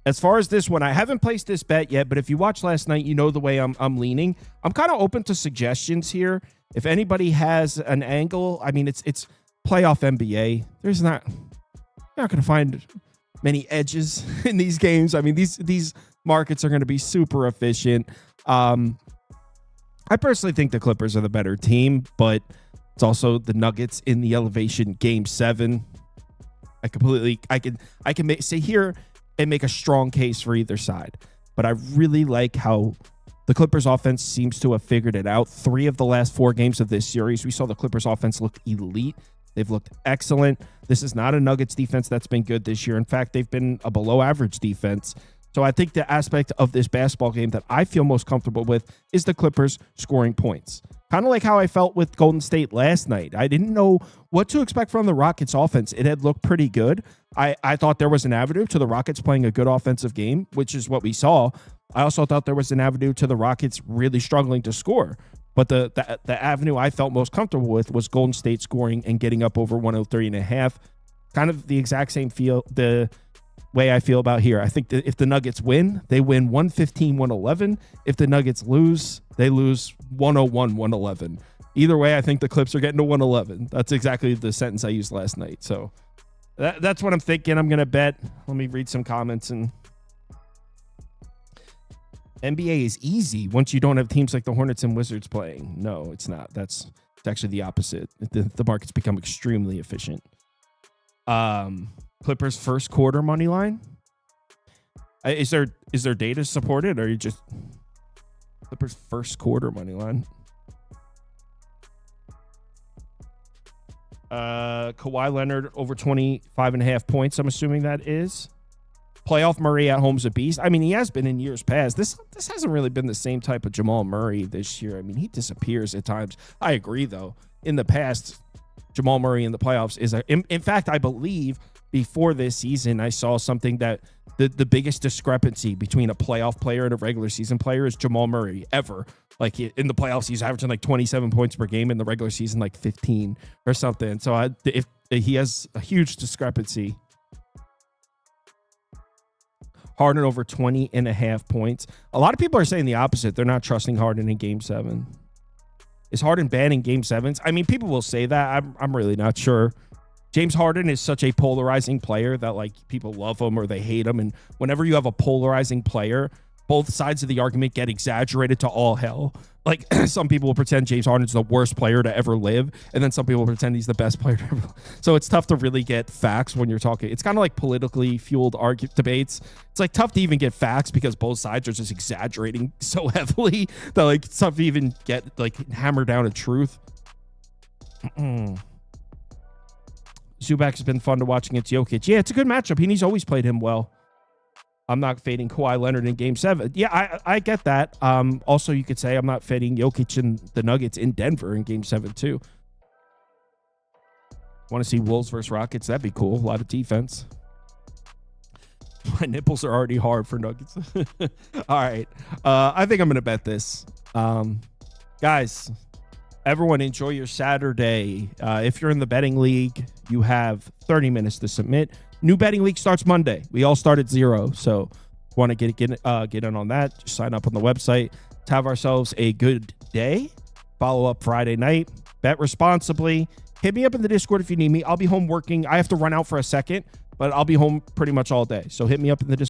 As far as this one, I haven't placed this bet yet, but if you watched last night, you know the way I'm leaning. I'm kind of open to suggestions here. If anybody has an angle, I mean, it's playoff NBA. You're not going to find many edges in these games. I mean, these markets are going to be super efficient. I personally think the Clippers are the better team, but it's also the Nuggets in the elevation Game 7. I can say here and make a strong case for either side. But I really like how the Clippers offense seems to have figured it out. 3 of the last 4 games of this series, we saw the Clippers offense look elite. They've looked excellent. This is not a Nuggets defense that's been good this year. In fact, they've been a below average defense. So I think the aspect of this basketball game that I feel most comfortable with is the Clippers scoring points. Kind of like how I felt with Golden State last night. I didn't know what to expect from the Rockets offense. It had looked pretty good. I thought there was an avenue to the Rockets playing a good offensive game, which is what we saw. I also thought there was an avenue to the Rockets really struggling to score. But the avenue I felt most comfortable with was Golden State scoring and getting up over 103.5. Kind of the exact same the way I feel about here. I think that if the Nuggets win, they win 115-111. If the Nuggets lose, they lose 101-111. Either way, I think the Clips are getting to 111. That's exactly the sentence I used last night. So that's what I'm thinking. I'm going to bet. Let me read some comments. And NBA is easy once you don't have teams like the Hornets and Wizards playing. No, it's not. It's actually the opposite. The markets become extremely efficient. Clippers first quarter money line. Is there data supported, or are you just Clippers first quarter money line? Kawhi Leonard over 25.5 points. I'm assuming that is. Playoff Murray at home's a beast. I mean, he has been in years past. This hasn't really been the same type of Jamal Murray this year. I mean, he disappears at times. I agree, though. In the past, Jamal Murray in the playoffs is in fact, I believe before this season, I saw something that the biggest discrepancy between a playoff player and a regular season player is Jamal Murray ever. Like in the playoffs, he's averaging like 27 points per game. In the regular season, like 15 or something. So if he has a huge discrepancy. Harden over 20.5 points. A lot of people are saying the opposite. They're not trusting Harden in Game 7. Is Harden bad in Game 7s? I mean, people will say that. I'm really not sure. James Harden is such a polarizing player that like people love him or they hate him. And whenever you have a polarizing player, both sides of the argument get exaggerated to all hell. Like some people will pretend James Harden's the worst player to ever live, and then some people pretend he's the best player to ever live. So it's tough to really get facts when you're talking. It's kind of like politically fueled debates. It's like tough to even get facts because both sides are just exaggerating so heavily that like it's tough to even get like hammer down a truth. Zubac has been fun to watch against Jokic. Yeah, it's a good matchup. He's always played him well. I'm not fading Kawhi Leonard in Game 7. Yeah, I get that. Also, you could say I'm not fading Jokic and the Nuggets in Denver in Game 7 too. Want to see Wolves versus Rockets? That'd be cool. A lot of defense. My nipples are already hard for Nuggets. All right. I think I'm going to bet this. Guys, everyone enjoy your Saturday. If you're in the betting league, you have 30 minutes to submit. New betting league starts Monday. We all start at 0. So want to get in on that. Just sign up on the website. Let's have ourselves a good day. Follow up Friday night. Bet responsibly. Hit me up in the Discord if you need me. I'll be home working. I have to run out for a second, but I'll be home pretty much all day. So hit me up in the Discord.